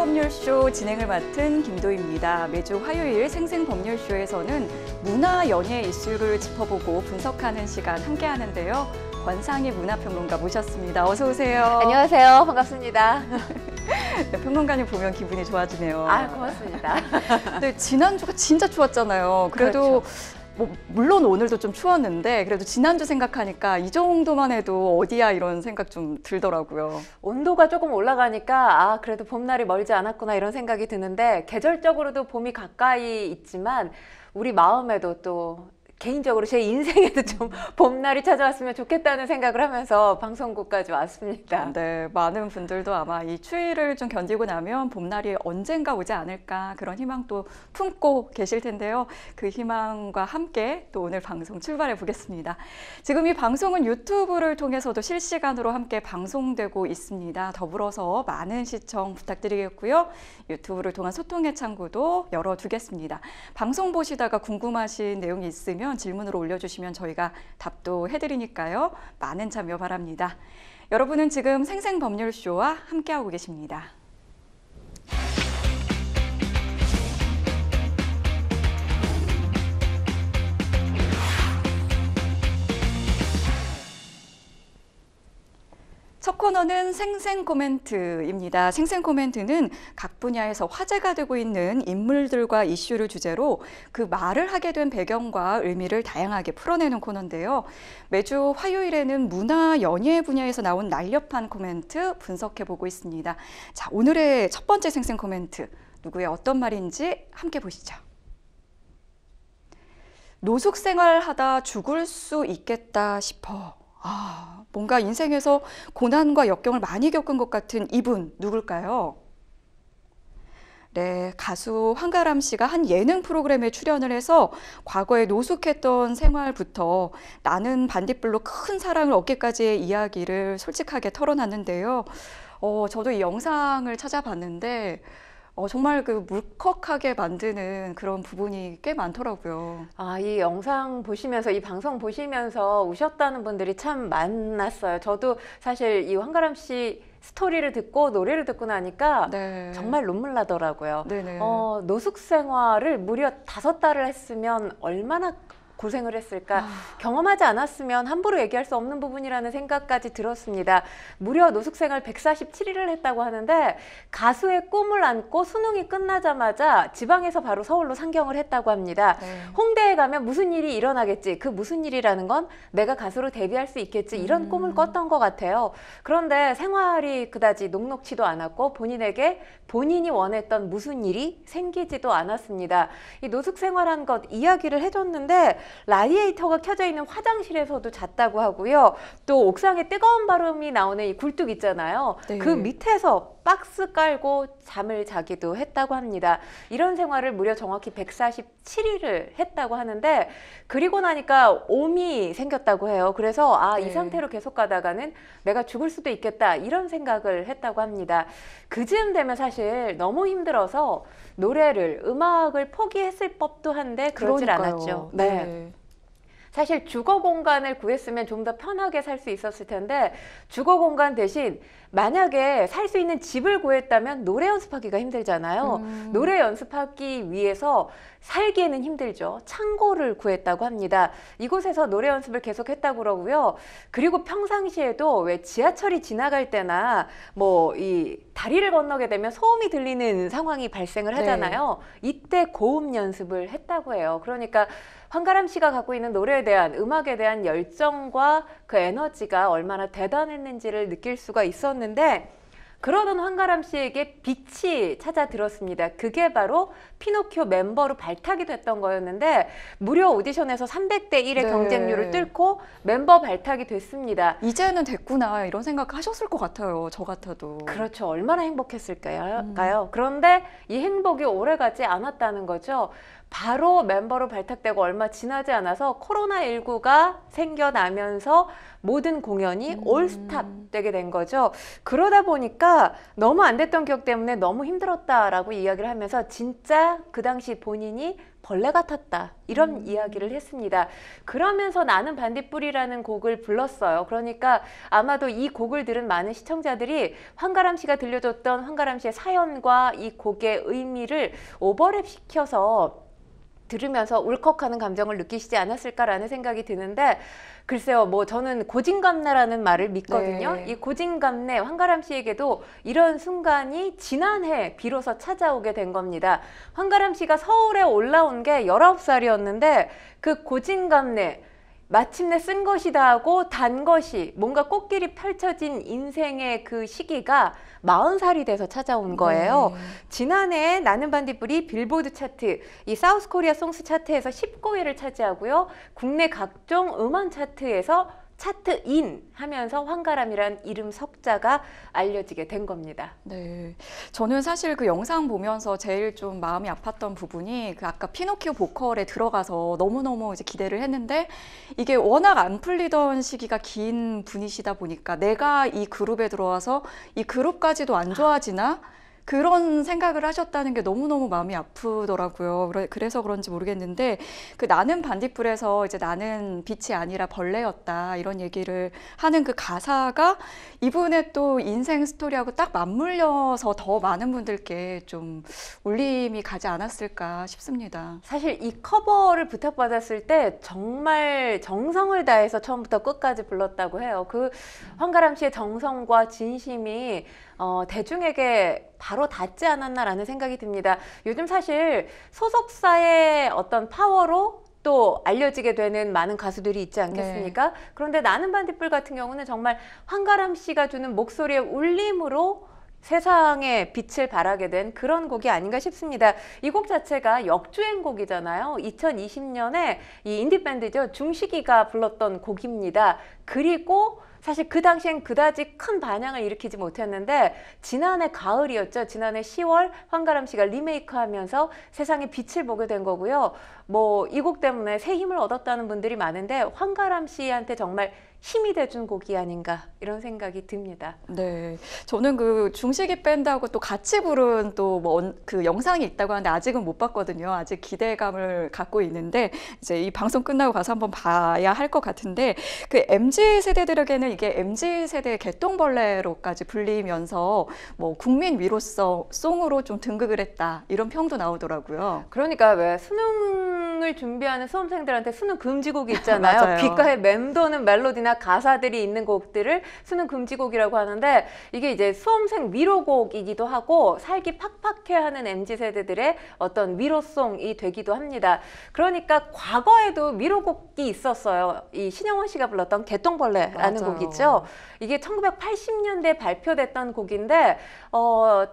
법률쇼 진행을 맡은 김도희입니다. 매주 화요일 생생법률쇼에서는 문화 연예 이슈를 짚어보고 분석하는 시간 함께 하는데요. 권상희 문화평론가 모셨습니다. 어서 오세요. 안녕하세요. 반갑습니다. 네, 평론가님 보면 기분이 좋아지네요. 고맙습니다. 네, 지난주가 진짜 추웠잖아요. 그래도 그렇죠. 물론 오늘도 좀 추웠는데 그래도 지난주 생각하니까 이 정도만 해도 어디야 이런 생각 좀 들더라고요. 온도가 조금 올라가니까 그래도 봄날이 멀지 않았구나 이런 생각이 드는데 계절적으로도 봄이 가까이 있지만 우리 마음에도 또 개인적으로 제 인생에도 좀 봄날이 찾아왔으면 좋겠다는 생각을 하면서 방송국까지 왔습니다. 네, 많은 분들도 아마 이 추위를 좀 견디고 나면 봄날이 언젠가 오지 않을까 그런 희망도 품고 계실 텐데요. 그 희망과 함께 또 오늘 방송 출발해 보겠습니다. 지금 이 방송은 유튜브를 통해서도 실시간으로 함께 방송되고 있습니다. 더불어서 많은 시청 부탁드리겠고요. 유튜브를 통한 소통의 창구도 열어두겠습니다. 방송 보시다가 궁금하신 내용이 있으면 질문으로 올려주시면 저희가 답도 해드리니까요. 많은 참여 바랍니다. 여러분은 지금 생생법률쇼와 함께하고 계십니다. 첫 코너는 생생코멘트입니다. 생생코멘트는 각 분야에서 화제가 되고 있는 인물들과 이슈를 주제로 그 말을 하게 된 배경과 의미를 다양하게 풀어내는 코너인데요. 매주 화요일에는 문화 연예 분야에서 나온 날렵한 코멘트 분석해보고 있습니다. 자, 오늘의 첫 번째 생생코멘트, 누구의 어떤 말인지 함께 보시죠. 노숙 생활하다 죽을 수 있겠다 싶어. 뭔가 인생에서 고난과 역경을 많이 겪은 것 같은 이분 누굴까요? 네, 가수 황가람 씨가 한 예능 프로그램에 출연을 해서 과거에 노숙했던 생활부터 나는 반딧불로 큰 사랑을 얻기까지의 이야기를 솔직하게 털어놨는데요. 저도 이 영상을 찾아봤는데 정말 그 물컥하게 만드는 그런 부분이 꽤 많더라고요. 이 영상 보시면서, 이 방송 보시면서 우셨다는 분들이 참 많았어요. 저도 사실 이 황가람 씨 스토리를 듣고 노래를 듣고 나니까 네. 정말 눈물 나더라고요. 네네. 노숙 생활을 무려 5달을 했으면 얼마나 고생을 했을까. 경험하지 않았으면 함부로 얘기할 수 없는 부분이라는 생각까지 들었습니다. 무려 노숙생활 147일을 했다고 하는데 가수의 꿈을 안고 수능이 끝나자마자 지방에서 바로 서울로 상경을 했다고 합니다. 네. 홍대에 가면 무슨 일이 일어나겠지. 그 무슨 일이라는 건 내가 가수로 데뷔할 수 있겠지. 이런 꿈을 꿨던 것 같아요. 그런데 생활이 그다지 녹록지도 않았고 본인에게 본인이 원했던 무슨 일이 생기지도 않았습니다. 이 노숙생활한 것 이야기를 해줬는데 라디에이터가 켜져 있는 화장실에서도 잤다고 하고요. 또 옥상에 뜨거운 바람이 나오는 이 굴뚝 있잖아요. 네. 그 밑에서 박스 깔고 잠을 자기도 했다고 합니다. 이런 생활을 무려 정확히 147일을 했다고 하는데 그리고 나니까 옴이 생겼다고 해요. 그래서 네. 이 상태로 계속 가다가는 내가 죽을 수도 있겠다 이런 생각을 했다고 합니다. 그즈음 되면 사실 너무 힘들어서 노래를, 음악을 포기했을 법도 한데 그러질 않았죠. 네. 사실 주거 공간을 구했으면 좀 더 편하게 살 수 있었을 텐데 주거 공간 대신 만약에 살 수 있는 집을 구했다면 노래 연습하기가 힘들잖아요. 노래 연습하기 위해서 살기에는 힘들죠. 창고를 구했다고 합니다. 이곳에서 노래 연습을 계속했다고 그러고요. 그리고 평상시에도 왜 지하철이 지나갈 때나 뭐 이 다리를 건너게 되면 소음이 들리는 상황이 발생을 하잖아요. 네. 이때 고음 연습을 했다고 해요. 그러니까 황가람 씨가 갖고 있는 노래에 대한, 음악에 대한 열정과 그 에너지가 얼마나 대단했는지를 느낄 수가 있었는데 그러던 황가람 씨에게 빛이 찾아들었습니다. 그게 바로 피노키오 멤버로 발탁이 됐던 거였는데 무려 오디션에서 300대 1의 네. 경쟁률을 뚫고 멤버 발탁이 됐습니다. 이제는 됐구나 이런 생각 하셨을 것 같아요. 저 같아도. 그렇죠. 얼마나 행복했을까요? 그런데 이 행복이 오래가지 않았다는 거죠. 바로 멤버로 발탁되고 얼마 지나지 않아서 코로나19가 생겨나면서 모든 공연이 올스탑 되게 된 거죠. 그러다 보니까 너무 안 됐던 기억 때문에 너무 힘들었다라고 이야기를 하면서 진짜 그 당시 본인이 벌레 같았다. 이런 이야기를 했습니다. 그러면서 나는 반딧불이라는 곡을 불렀어요. 그러니까 아마도 이 곡을 들은 많은 시청자들이 황가람 씨가 들려줬던 황가람 씨의 사연과 이 곡의 의미를 오버랩 시켜서 들으면서 울컥하는 감정을 느끼시지 않았을까라는 생각이 드는데, 글쎄요, 뭐 저는 고진감래라는 말을 믿거든요. 네. 이 고진감래, 황가람 씨에게도 이런 순간이 지난해 비로소 찾아오게 된 겁니다. 황가람 씨가 서울에 올라온 게 19살이었는데 그 고진감래, 마침내 쓴 것이다 하고 단 것이 뭔가 꽃길이 펼쳐진 인생의 그 시기가 40살이 돼서 찾아온 거예요. 네. 지난해 나는 반딧불이 빌보드 차트, 이 사우스 코리아 송스 차트에서 19위를 차지하고요. 국내 각종 음원 차트에서 차트인 하면서 황가람이란 이름 석자가 알려지게 된 겁니다. 네, 저는 사실 그 영상 보면서 제일 좀 마음이 아팠던 부분이 그 아까 피노키오 보컬에 들어가서 너무너무 이제 기대를 했는데 이게 워낙 안 풀리던 시기가 긴 분이시다 보니까 내가 이 그룹에 들어와서 이 그룹까지도 안 좋아지나? 그런 생각을 하셨다는 게 너무너무 마음이 아프더라고요. 그래서 그런지 모르겠는데 그 나는 반딧불에서 이제 나는 빛이 아니라 벌레였다 이런 얘기를 하는 그 가사가 이분의 또 인생 스토리하고 딱 맞물려서 더 많은 분들께 좀 울림이 가지 않았을까 싶습니다. 사실 이 커버를 부탁받았을 때 정말 정성을 다해서 처음부터 끝까지 불렀다고 해요. 그 황가람 씨의 정성과 진심이 대중에게 바로 닿지 않았나라는 생각이 듭니다. 요즘 사실 소속사의 어떤 파워로 또 알려지게 되는 많은 가수들이 있지 않겠습니까? 그런데 나는 반딧불 같은 경우는 정말 황가람 씨가 주는 목소리의 울림으로 세상에 빛을 발하게 된 그런 곡이 아닌가 싶습니다. 이 곡 자체가 역주행곡이잖아요. 2020년에 이 인디밴드죠. 중식이가 불렀던 곡입니다. 그리고 사실 그 당시엔 그다지 큰 반향을 일으키지 못했는데 지난해 가을이었죠. 지난해 10월 황가람 씨가 리메이크하면서 세상에 빛을 보게 된 거고요. 뭐 이 곡 때문에 새 힘을 얻었다는 분들이 많은데 황가람 씨한테 정말 힘이 돼준 곡이 아닌가 이런 생각이 듭니다. 네, 저는 그 중식이 밴드하고 또 같이 부른 또 뭐 그 영상이 있다고 하는데 아직은 못 봤거든요. 아직 기대감을 갖고 있는데 이제 이 방송 끝나고 가서 한번 봐야 할 것 같은데 그 MZ 세대들에게는 이게 MZ 세대의 개똥벌레로까지 불리면서 뭐 국민 위로성 송으로 좀 등극을 했다 이런 평도 나오더라고요. 그러니까 왜 수능을 준비하는 수험생들한테 수능 금지곡이 있잖아요. 맞아요. 귓가에 맴도는 멜로디나 가사들이 있는 곡들을 수능 금지곡이라고 하는데 이게 이제 수험생 위로곡이기도 하고 살기 팍팍해하는 MZ세대들의 어떤 위로송이 되기도 합니다. 그러니까 과거에도 위로곡이 있었어요. 이 신영원 씨가 불렀던 개똥벌레라는 맞아요. 곡이죠. 이게 1980년대에 발표됐던 곡인데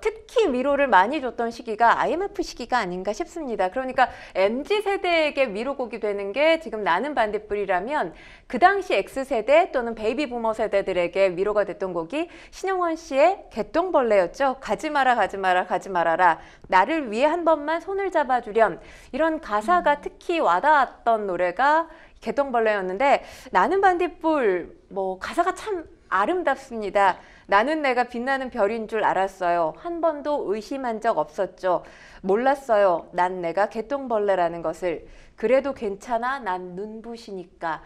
특히 위로를 많이 줬던 시기가 IMF 시기가 아닌가 싶습니다. 그러니까 MZ세대에게 위로곡이 되는 게 지금 나는 반딧불이라면 그 당시 X세대 또는 베이비 부머 세대들에게 위로가 됐던 곡이 신영원 씨의 개똥벌레였죠. 가지 마라 가지 마라 가지 말아라. 나를 위해 한 번만 손을 잡아주렴. 이런 가사가 특히 와닿았던 노래가 개똥벌레였는데 나는 반딧불 뭐 가사가 참 아름답습니다. 나는 내가 빛나는 별인 줄 알았어요. 한 번도 의심한 적 없었죠. 몰랐어요. 난 내가 개똥벌레라는 것을. 그래도 괜찮아. 난 눈부시니까.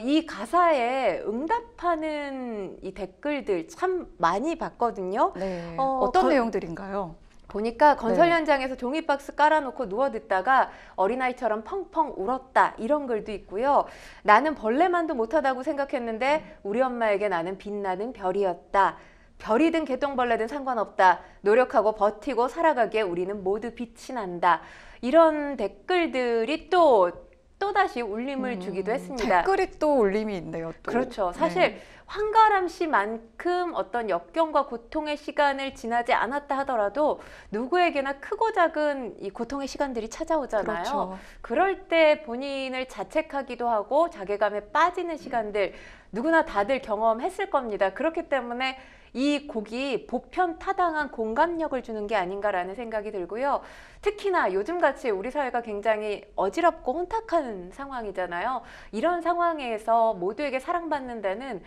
이 가사에 응답하는 이 댓글들 참 많이 봤거든요. 네, 어떤 거- 내용들인가요? 보니까 건설 네. 현장에서 종이박스 깔아놓고 누워 듣다가 어린아이처럼 펑펑 울었다 이런 글도 있고요. 나는 벌레만도 못하다고 생각했는데 우리 엄마에게 나는 빛나는 별이었다. 별이든 개똥벌레든 상관없다. 노력하고 버티고 살아가기에 우리는 모두 빛이 난다. 이런 댓글들이 또다시 울림을 주기도 했습니다. 댓글이 또 울림이 있네요. 또. 그렇죠. 사실 네. 황가람 씨만큼 어떤 역경과 고통의 시간을 지나지 않았다 하더라도 누구에게나 크고 작은 이 고통의 시간들이 찾아오잖아요. 그렇죠. 그럴 때 본인을 자책하기도 하고 자괴감에 빠지는 시간들 누구나 다들 경험했을 겁니다. 그렇기 때문에 이 곡이 보편타당한 공감력을 주는 게 아닌가라는 생각이 들고요. 특히나 요즘같이 우리 사회가 굉장히 어지럽고 혼탁한 상황이잖아요. 이런 상황에서 모두에게 사랑받는 데는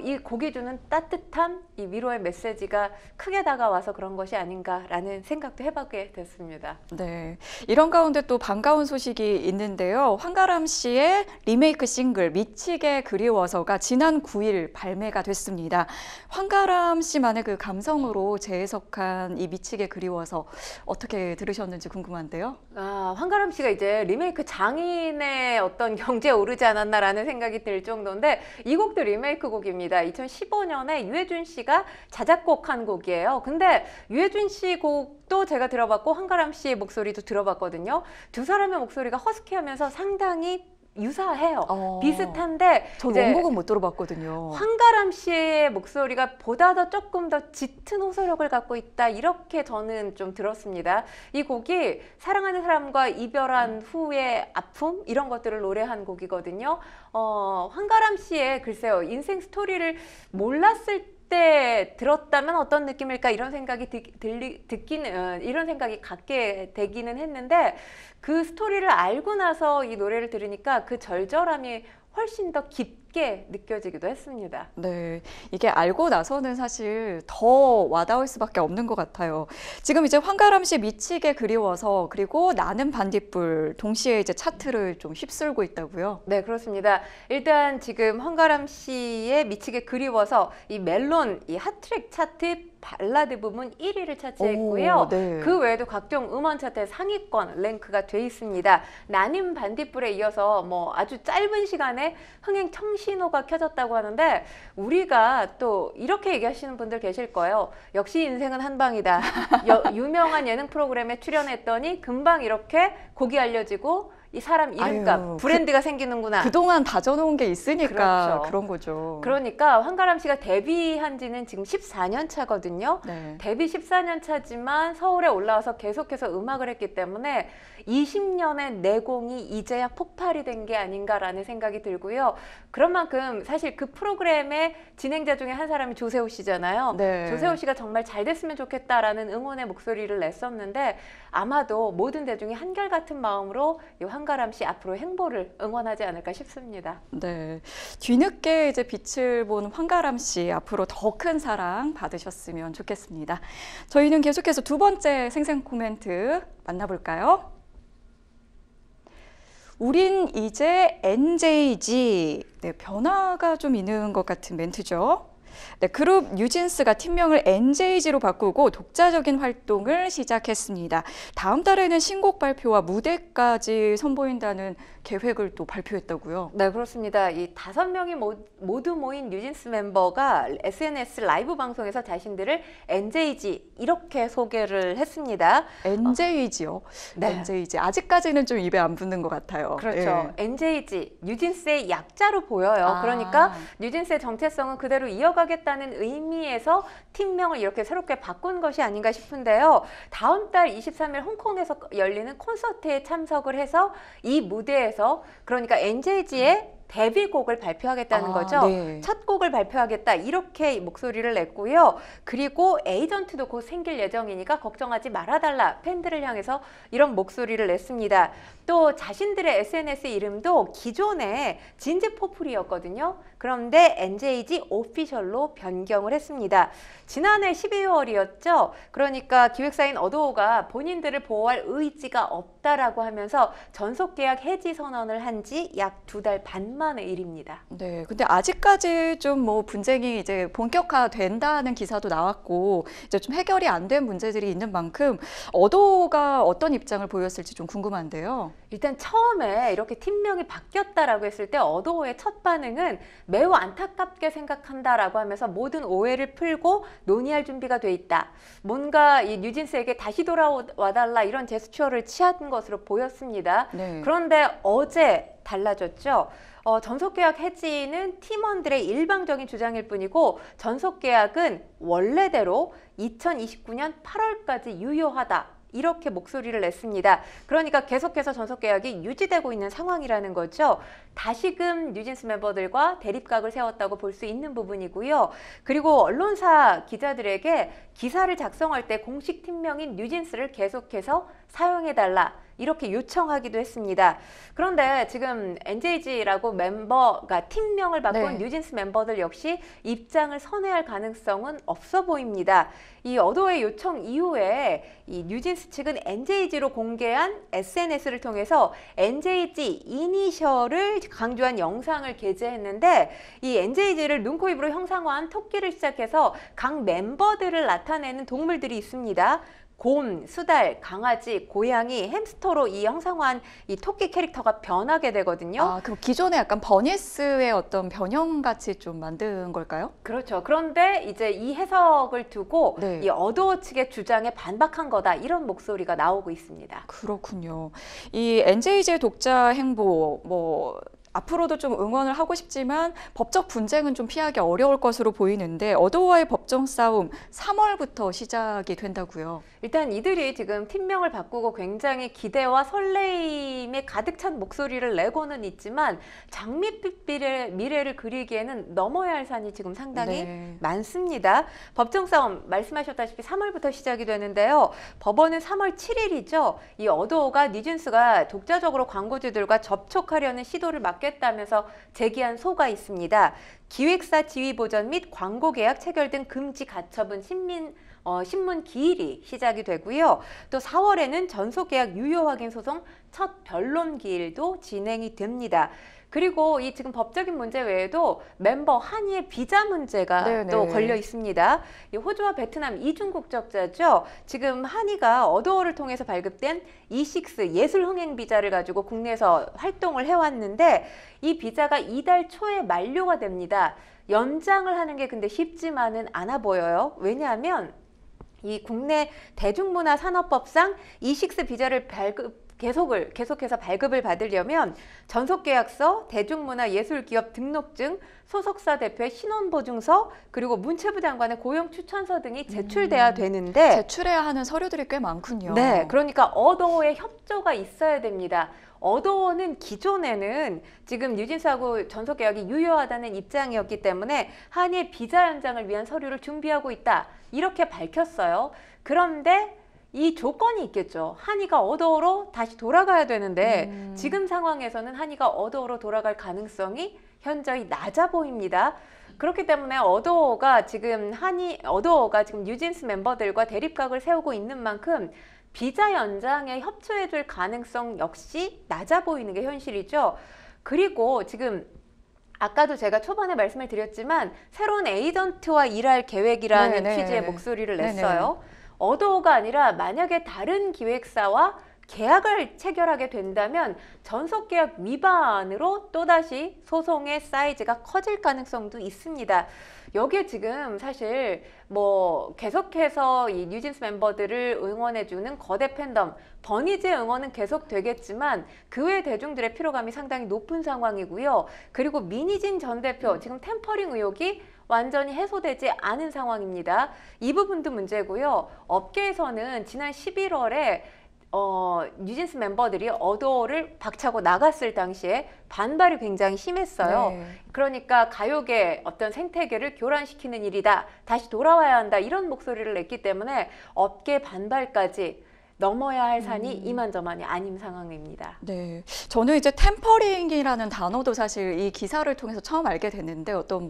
이 곡이 주는 따뜻한 이 위로의 메시지가 크게 다가와서 그런 것이 아닌가라는 생각도 해보게 됐습니다. 네, 이런 가운데 또 반가운 소식이 있는데요. 황가람 씨의 리메이크 싱글 미치게 그리워서가 지난 9일 발매가 됐습니다. 황가람 씨만의 그 감성으로 재해석한 이 미치게 그리워서 어떻게 들으셨는지 궁금한데요. 황가람 씨가 이제 리메이크 장인의 어떤 경지에 오르지 않았나라는 생각이 들 정도인데 이 곡도 리메이크 곡입니다. 2015년에 유해준 씨가 자작곡한 곡이에요. 근데 유해준 씨 곡도 제가 들어봤고 황가람 씨의 목소리도 들어봤거든요. 두 사람의 목소리가 허스키하면서 상당히 유사해요. 비슷한데 전 이제 원곡은 못 들어봤거든요. 황가람 씨의 목소리가 보다 더 조금 더 짙은 호소력을 갖고 있다 이렇게 저는 좀 들었습니다. 이 곡이 사랑하는 사람과 이별한 후의 아픔 이런 것들을 노래한 곡이거든요. 황가람 씨의 글쎄요 인생 스토리를 몰랐을 때 들었다면 어떤 느낌일까 이런 생각이 이런 생각이 갖게 되기는 했는데 그 스토리를 알고 나서 이 노래를 들으니까 그 절절함이 훨씬 더 깊게 느껴지기도 했습니다. 네, 이게 알고 나서는 사실 더 와닿을 수밖에 없는 것 같아요. 지금 이제 황가람 씨 미치게 그리워서 그리고 나는 반딧불 동시에 이제 차트를 좀 휩쓸고 있다고요. 네, 그렇습니다. 일단 지금 황가람 씨의 미치게 그리워서 이 멜론, 이 핫트랙 차트 발라드 부분 1위를 차지했고요. 네. 그 외에도 각종 음원 차트의 상위권 랭크가 돼 있습니다. 나는 반딧불에 이어서 뭐 아주 짧은 시간에 흥행 청신호가 켜졌다고 하는데 우리가 또 이렇게 얘기하시는 분들 계실 거예요. 역시 인생은 한방이다. 유명한 예능 프로그램에 출연했더니 금방 이렇게 곡이 알려지고 이 사람 이름값, 브랜드가 생기는구나. 그동안 다져놓은 게 있으니까 그렇죠. 그런 거죠. 그러니까 황가람 씨가 데뷔한 지는 지금 14년 차거든요. 네. 데뷔 14년 차지만 서울에 올라와서 계속해서 음악을 했기 때문에 20년의 내공이 이제야 폭발이 된 게 아닌가라는 생각이 들고요. 그런 만큼 사실 그 프로그램의 진행자 중에 한 사람이 조세호 씨잖아요. 네. 조세호 씨가 정말 잘 됐으면 좋겠다라는 응원의 목소리를 냈었는데 아마도 모든 대중이 한결같은 마음으로 이 황가람 씨 앞으로 행보를 응원하지 않을까 싶습니다. 네, 뒤늦게 이제 빛을 본 황가람 씨 앞으로 더 큰 사랑 받으셨으면 좋겠습니다. 저희는 계속해서 두 번째 생생 코멘트 만나볼까요? 우린 이제 NJG. 네, 변화가 좀 있는 것 같은 멘트죠. 네, 그룹 뉴진스가 팀명을 NJG로 바꾸고 독자적인 활동을 시작했습니다. 다음 달에는 신곡 발표와 무대까지 선보인다는 계획을 또 발표했다고요? 네, 그렇습니다. 이 5명이 모두 모인 뉴진스 멤버가 SNS 라이브 방송에서 자신들을 NJG 이렇게 소개를 했습니다. NJG요? 네. NJG. 아직까지는 좀 입에 안 붙는 것 같아요. 그렇죠. 예. NJG, 뉴진스의 약자로 보여요. 그러니까 뉴진스의 정체성은 그대로 이어가겠다는 의미에서 팀명을 이렇게 새롭게 바꾼 것이 아닌가 싶은데요. 다음 달 23일 홍콩에서 열리는 콘서트에 참석을 해서 이 무대에서 그러니까 NJG의 데뷔곡을 발표하겠다는 거죠. 네. 첫 곡을 발표하겠다 이렇게 목소리를 냈고요. 그리고 에이전트도 곧 생길 예정이니까 걱정하지 말아달라 팬들을 향해서 이런 목소리를 냈습니다. 또 자신들의 SNS 이름도 기존에 진즈포플이었거든요. 그런데 NJG 오피셜로 변경을 했습니다. 지난해 12월이었죠. 그러니까 기획사인 어도어가 본인들을 보호할 의지가 없다라고 하면서 전속계약 해지 선언을 한 지 약 2달 반 만의 일입니다. 네, 근데 아직까지 좀 뭐 분쟁이 이제 본격화된다는 기사도 나왔고 이제 좀 해결이 안 된 문제들이 있는 만큼 어도가 어떤 입장을 보였을지 좀 궁금한데요. 일단 처음에 이렇게 팀명이 바뀌었다라고 했을 때 어도어의 첫 반응은 매우 안타깝게 생각한다라고 하면서 모든 오해를 풀고 논의할 준비가 돼 있다. 뭔가 이 뉴진스에게 다시 돌아와달라 이런 제스처를 취한 것으로 보였습니다. 네. 그런데 어제 달라졌죠. 전속계약 해지는 팀원들의 일방적인 주장일 뿐이고 전속계약은 원래대로 2029년 8월까지 유효하다. 이렇게 목소리를 냈습니다. 그러니까 계속해서 전속 계약이 유지되고 있는 상황이라는 거죠. 다시금 뉴진스 멤버들과 대립각을 세웠다고 볼 수 있는 부분이고요. 그리고 언론사 기자들에게 기사를 작성할 때 공식 팀명인 뉴진스를 계속해서 사용해달라 이렇게 요청하기도 했습니다. 그런데 지금 NJG라고 멤버가 팀명을 바꾼 네. 뉴진스 멤버들 역시 입장을 선회할 가능성은 없어 보입니다. 이 어도의 요청 이후에 이 뉴진스 측은 NJG로 공개한 SNS를 통해서 NJG 이니셜을 강조한 영상을 게재했는데 이 NJG를 눈, 코, 입으로 형상화한 토끼를 시작해서 각 멤버들을 나타내는 동물들이 있습니다. 곰, 수달, 강아지, 고양이, 햄스터로 이 형상화한 이 토끼 캐릭터가 변하게 되거든요. 아, 그럼 기존에 약간 버니스의 어떤 변형같이 좀 만든 걸까요? 그렇죠. 그런데 이제 이 해석을 두고 네. 이 어도어 측의 주장에 반박한 거다 이런 목소리가 나오고 있습니다. 그렇군요. 이 NJG의 독자 행보, 앞으로도 좀 응원을 하고 싶지만 법적 분쟁은 좀 피하기 어려울 것으로 보이는데 어도어와의 법정 싸움 3월부터 시작이 된다고요. 일단 이들이 지금 팀명을 바꾸고 굉장히 기대와 설레임에 가득 찬 목소리를 내고는 있지만 장밋빛 미래를 그리기에는 넘어야 할 산이 지금 상당히 네. 많습니다. 법정 싸움 말씀하셨다시피 3월부터 시작이 되는데요. 법원은 3월 7일이죠. 이 어도어가 뉴진스가 독자적으로 광고주들과 접촉하려는 시도를 막겠다면서 제기한 소가 있습니다. 기획사 지위 보전 및 광고 계약 체결 등 금지 가처분 신문 기일이 시작이 되고요. 또 4월에는 전속 계약 유효 확인 소송 첫 변론 기일도 진행이 됩니다. 그리고 이 지금 법적인 문제 외에도 멤버 한이의 비자 문제가 네네. 또 걸려 있습니다. 이 호주와 베트남 이중 국적자죠. 지금 한이가 어도어를 통해서 발급된 E6 예술 흥행 비자를 가지고 국내에서 활동을 해왔는데 이 비자가 이달 초에 만료가 됩니다. 연장을 하는 게 근데 쉽지만은 않아 보여요. 왜냐하면 이 국내 대중문화산업법상 E6 비자를 계속해서 발급을 받으려면 전속계약서, 대중문화예술기업 등록증, 소속사 대표의 신원보증서, 그리고 문체부 장관의 고용추천서 등이 제출돼야 되는데 제출해야 하는 서류들이 꽤 많군요. 네, 그러니까 어도어의 협조가 있어야 됩니다. 어도어는 기존에는 지금 뉴진스하고 전속계약이 유효하다는 입장이었기 때문에 한이의 비자 연장을 위한 서류를 준비하고 있다 이렇게 밝혔어요. 그런데 이 조건이 있겠죠. 한이가 어도어로 다시 돌아가야 되는데 지금 상황에서는 한이가 어도어로 돌아갈 가능성이 현저히 낮아 보입니다. 그렇기 때문에 어도어가 지금 뉴진스 멤버들과 대립각을 세우고 있는 만큼 비자 연장에 협조해줄 가능성 역시 낮아 보이는 게 현실이죠. 그리고 지금 아까도 제가 초반에 말씀을 드렸지만 새로운 에이전트와 일할 계획이라는 네네. 취지의 목소리를 네네. 냈어요. 어도어가 아니라 만약에 다른 기획사와 계약을 체결하게 된다면 전속계약 위반으로 또다시 소송의 사이즈가 커질 가능성도 있습니다. 여기에 지금 사실 계속해서 이 뉴진스 멤버들을 응원해주는 거대 팬덤, 버니즈의 응원은 계속되겠지만 그 외 대중들의 피로감이 상당히 높은 상황이고요. 그리고 민희진 전 대표, 지금 템퍼링 의혹이 완전히 해소되지 않은 상황입니다. 이 부분도 문제고요. 업계에서는 지난 11월에 뉴진스 멤버들이 어도어를 박차고 나갔을 당시에 반발이 굉장히 심했어요. 네. 그러니까 가요계 어떤 생태계를 교란시키는 일이다. 다시 돌아와야 한다. 이런 목소리를 냈기 때문에 업계 반발까지 넘어야 할 산이 이만저만이 아닌 상황입니다. 네, 저는 이제 템퍼링이라는 단어도 사실 이 기사를 통해서 처음 알게 됐는데 어떤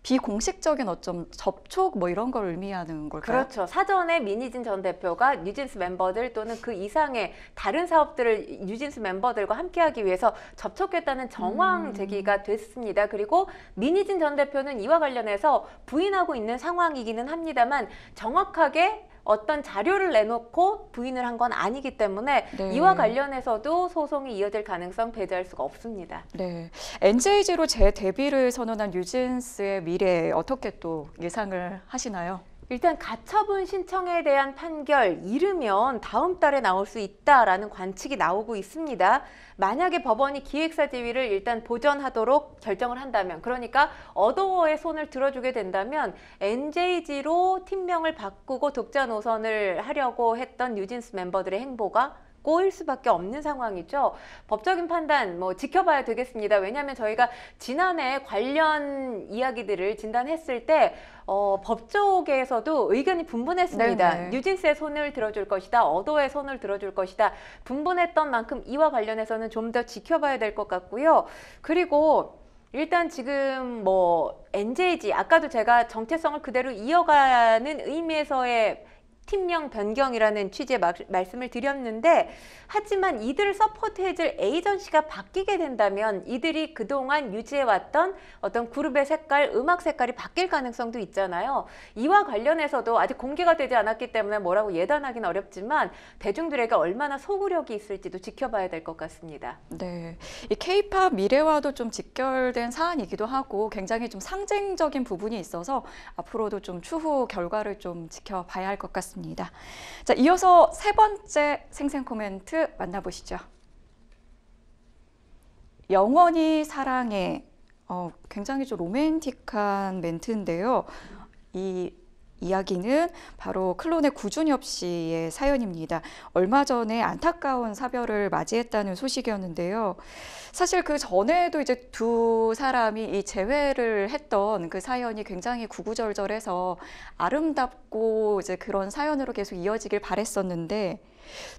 비공식적인 어떤 접촉 이런 걸 의미하는 걸까요? 그렇죠. 사전에 민희진 전 대표가 뉴진스 멤버들 또는 그 이상의 다른 사업들을 뉴진스 멤버들과 함께하기 위해서 접촉했다는 정황 제기가 됐습니다. 그리고 민희진 전 대표는 이와 관련해서 부인하고 있는 상황이기는 합니다만 정확하게 어떤 자료를 내놓고 부인을 한 건 아니기 때문에 네. 이와 관련해서도 소송이 이어질 가능성 배제할 수가 없습니다. 네, NJG로 재데뷔를 선언한 뉴진스의 미래 어떻게 또 예상을 하시나요? 일단 가처분 신청에 대한 판결 이르면 다음 달에 나올 수 있다라는 관측이 나오고 있습니다. 만약에 법원이 기획사 지위를 일단 보전하도록 결정을 한다면, 그러니까 어도어의 손을 들어주게 된다면 NJG로 팀명을 바꾸고 독자 노선을 하려고 했던 뉴진스 멤버들의 행보가 꼬일 수밖에 없는 상황이죠. 법적인 판단 지켜봐야 되겠습니다. 왜냐하면 저희가 지난해 관련 이야기들을 진단했을 때 법조계에서도 의견이 분분했습니다. 네네. 뉴진스의 손을 들어줄 것이다, 어도의 손을 들어줄 것이다. 분분했던 만큼 이와 관련해서는 좀 더 지켜봐야 될 것 같고요. 그리고 일단 지금 NJG, 아까도 제가 정체성을 그대로 이어가는 의미에서의 팀명 변경이라는 취지의 말씀을 드렸는데, 하지만 이들을 서포트해줄 에이전시가 바뀌게 된다면 이들이 그동안 유지해왔던 어떤 그룹의 색깔, 음악 색깔이 바뀔 가능성도 있잖아요. 이와 관련해서도 아직 공개가 되지 않았기 때문에 뭐라고 예단하기는 어렵지만 대중들에게 얼마나 소구력이 있을지도 지켜봐야 될 것 같습니다. 네, 이 K-팝 미래와도 좀 직결된 사안이기도 하고 굉장히 좀 상징적인 부분이 있어서 앞으로도 좀 추후 결과를 좀 지켜봐야 할 것 같습니다. 자, 이어서 세 번째 생생 코멘트 만나보시죠. 영원히 사랑해. 굉장히 좀 로맨틱한 멘트인데요. 이 이야기는 바로 클론의 구준엽 씨의 사연입니다. 얼마 전에 안타까운 사별을 맞이했다는 소식이었는데요. 사실 그 전에도 이제 두 사람이 이 재회를 했던 그 사연이 굉장히 구구절절해서 아름답고 이제 그런 사연으로 계속 이어지길 바랬었는데,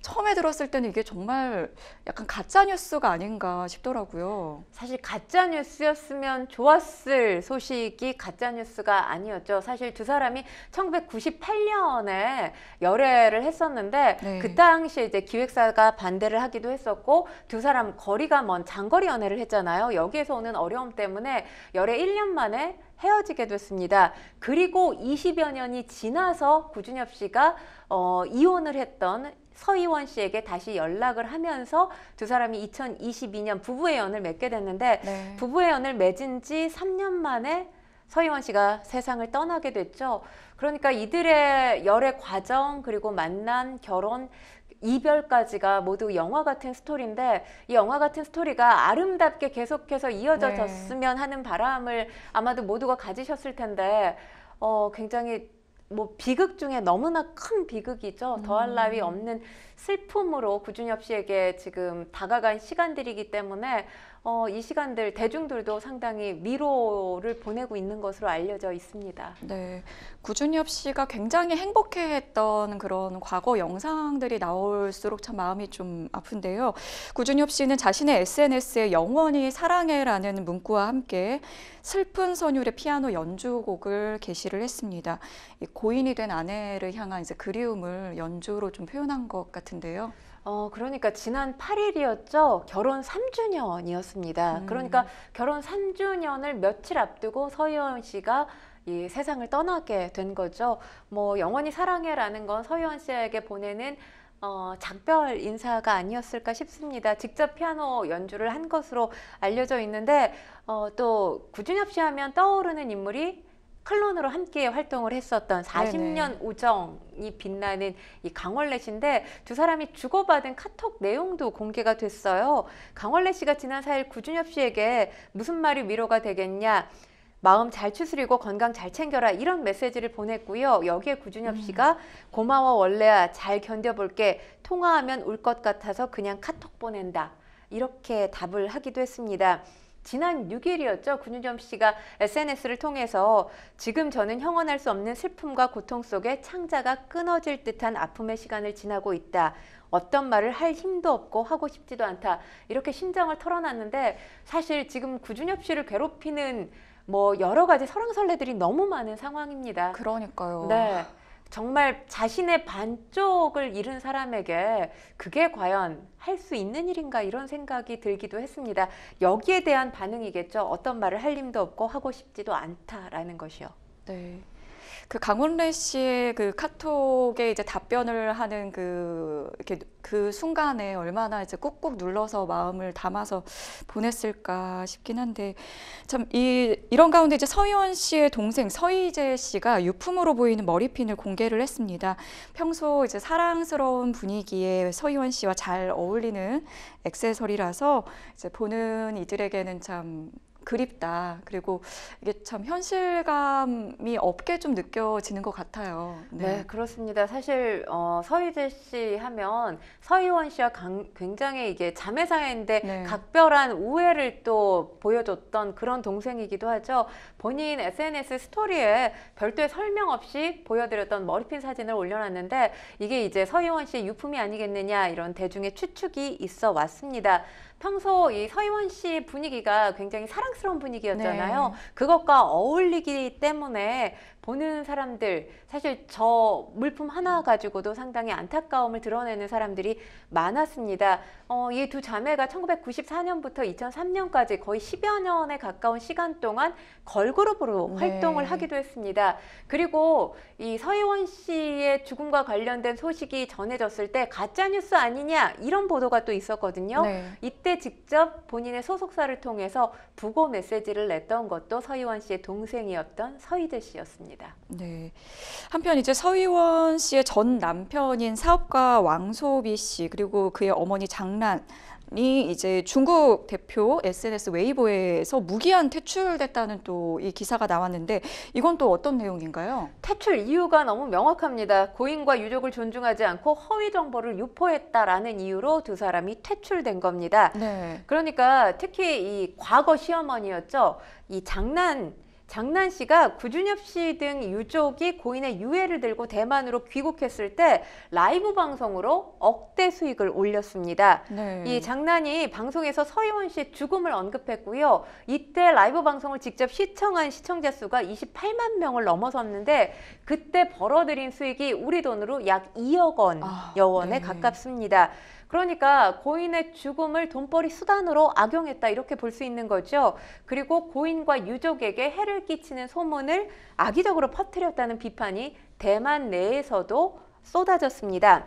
처음에 들었을 때는 이게 정말 약간 가짜 뉴스가 아닌가 싶더라고요. 사실 가짜 뉴스였으면 좋았을 소식이 가짜 뉴스가 아니었죠. 사실 두 사람이 1998년에 열애를 했었는데 네. 그 당시에 이제 기획사가 반대를 하기도 했었고, 두 사람 거리가 먼 장거리 연애를 했잖아요. 여기에서 오는 어려움 때문에 열애 1년 만에 헤어지게 됐습니다. 그리고 20여 년이 지나서 구준엽 씨가 이혼을 했던 서희원 씨에게 다시 연락을 하면서 두 사람이 2022년 부부의 연을 맺게 됐는데, 네. 부부의 연을 맺은 지 3년 만에 서희원 씨가 세상을 떠나게 됐죠. 그러니까 이들의 열애 과정, 그리고 만남, 결혼, 이별까지가 모두 영화 같은 스토리인데, 이 영화 같은 스토리가 아름답게 계속해서 이어졌으면 하는 바람을 아마도 모두가 가지셨을 텐데, 굉장히 비극 중에 너무나 큰 비극이죠. 더할 나위 없는 슬픔으로 구준엽 씨에게 지금 다가간 시간들이기 때문에 이 시간들 대중들도 상당히 위로를 보내고 있는 것으로 알려져 있습니다. 네, 구준엽 씨가 굉장히 행복해했던 그런 과거 영상들이 나올수록 참 마음이 좀 아픈데요. 구준엽 씨는 자신의 SNS에 영원히 사랑해라는 문구와 함께 슬픈 선율의 피아노 연주곡을 게시를 했습니다. 이 고인이 된 아내를 향한 이제 그리움을 연주로 좀 표현한 것 같은데요. 그러니까 지난 8일이었죠. 결혼 3주년이었습니다. 그러니까 결혼 3주년을 며칠 앞두고 서희원 씨가 이 세상을 떠나게 된 거죠. 영원히 사랑해라는 건 서희원 씨에게 보내는 작별 인사가 아니었을까 싶습니다. 직접 피아노 연주를 한 것으로 알려져 있는데, 또 구준엽 씨 하면 떠오르는 인물이 클론으로 함께 활동을 했었던 40년 우정이 빛나는 이 강원래 씨인데, 두 사람이 주고받은 카톡 내용도 공개가 됐어요. 강원래 씨가 지난 4일 구준엽 씨에게 무슨 말이 위로가 되겠냐, 마음 잘 추스리고 건강 잘 챙겨라, 이런 메시지를 보냈고요. 여기에 구준엽 씨가 고마워 원래야, 잘 견뎌볼게, 통화하면 울 것 같아서 그냥 카톡 보낸다, 이렇게 답을 하기도 했습니다. 지난 6일이었죠. 구준엽 씨가 SNS를 통해서 지금 저는 형언할 수 없는 슬픔과 고통 속에 창자가 끊어질 듯한 아픔의 시간을 지나고 있다. 어떤 말을 할 힘도 없고 하고 싶지도 않다. 이렇게 심정을 털어놨는데, 사실 지금 구준엽 씨를 괴롭히는 여러 가지 설왕설래들이 너무 많은 상황입니다. 그러니까요. 네. 정말 자신의 반쪽을 잃은 사람에게 그게 과연 할 수 있는 일인가, 이런 생각이 들기도 했습니다. 여기에 대한 반응이겠죠. 어떤 말을 할 힘도 없고 하고 싶지도 않다라는 것이요. 네. 그 강원래 씨의 그 카톡에 이제 답변을 하는 이렇게 그 순간에 얼마나 이제 꾹꾹 눌러서 마음을 담아서 보냈을까 싶긴 한데 참 이런 가운데 이제 서희원 씨의 동생 서희재 씨가 유품으로 보이는 머리핀을 공개를 했습니다. 평소 이제 사랑스러운 분위기에 서희원 씨와 잘 어울리는 액세서리라서 이제 보는 이들에게는 참 그립다. 그리고 이게 참 현실감이 없게 좀 느껴지는 것 같아요. 네, 그렇습니다. 사실 서희재 씨 하면 서희원 씨와 굉장히 이게 자매 사이인데 네. 각별한 우애를 또 보여줬던 그런 동생이기도 하죠. 본인 SNS 스토리에 별도의 설명 없이 보여드렸던 머리핀 사진을 올려놨는데 이게 이제 서희원 씨의 유품이 아니겠느냐 이런 대중의 추측이 있어 왔습니다. 평소 이 서희원 씨 분위기가 굉장히 사랑스러운 분위기였잖아요. 네. 그것과 어울리기 때문에 보는 사람들, 사실 저 물품 하나 가지고도 상당히 안타까움을 드러내는 사람들이 많았습니다. 이 두 자매가 1994년부터 2003년까지 거의 10여 년에 가까운 시간 동안 걸그룹으로 네. 활동을 하기도 했습니다. 그리고 이 서희원 씨의 죽음과 관련된 소식이 전해졌을 때 가짜뉴스 아니냐 이런 보도가 또 있었거든요. 네. 이때 직접 본인의 소속사를 통해서 부고 메시지를 냈던 것도 서희원 씨의 동생이었던 서희재 씨였습니다. 네. 한편 이제 서희원 씨의 전 남편인 사업가 왕소비 씨 그리고 그의 어머니 장란이 이제 중국 대표 SNS 웨이보에서 무기한 퇴출됐다는 또 이 기사가 나왔는데 이건 또 어떤 내용인가요? 퇴출 이유가 너무 명확합니다. 고인과 유족을 존중하지 않고 허위 정보를 유포했다라는 이유로 두 사람이 퇴출된 겁니다. 네. 그러니까 특히 이 과거 시어머니였죠. 이 장난 씨가 구준엽 씨 등 유족이 고인의 유해를 들고 대만으로 귀국했을 때 라이브 방송으로 억대 수익을 올렸습니다. 네. 이 장난이 방송에서 서희원 씨의 죽음을 언급했고요. 이때 라이브 방송을 직접 시청한 시청자 수가 28만 명을 넘어섰는데 그때 벌어들인 수익이 우리 돈으로 약 2억 원여 원에 네. 가깝습니다. 그러니까 고인의 죽음을 돈벌이 수단으로 악용했다 이렇게 볼 수 있는 거죠. 그리고 고인과 유족에게 해를 끼치는 소문을 악의적으로 퍼뜨렸다는 비판이 대만 내에서도 쏟아졌습니다.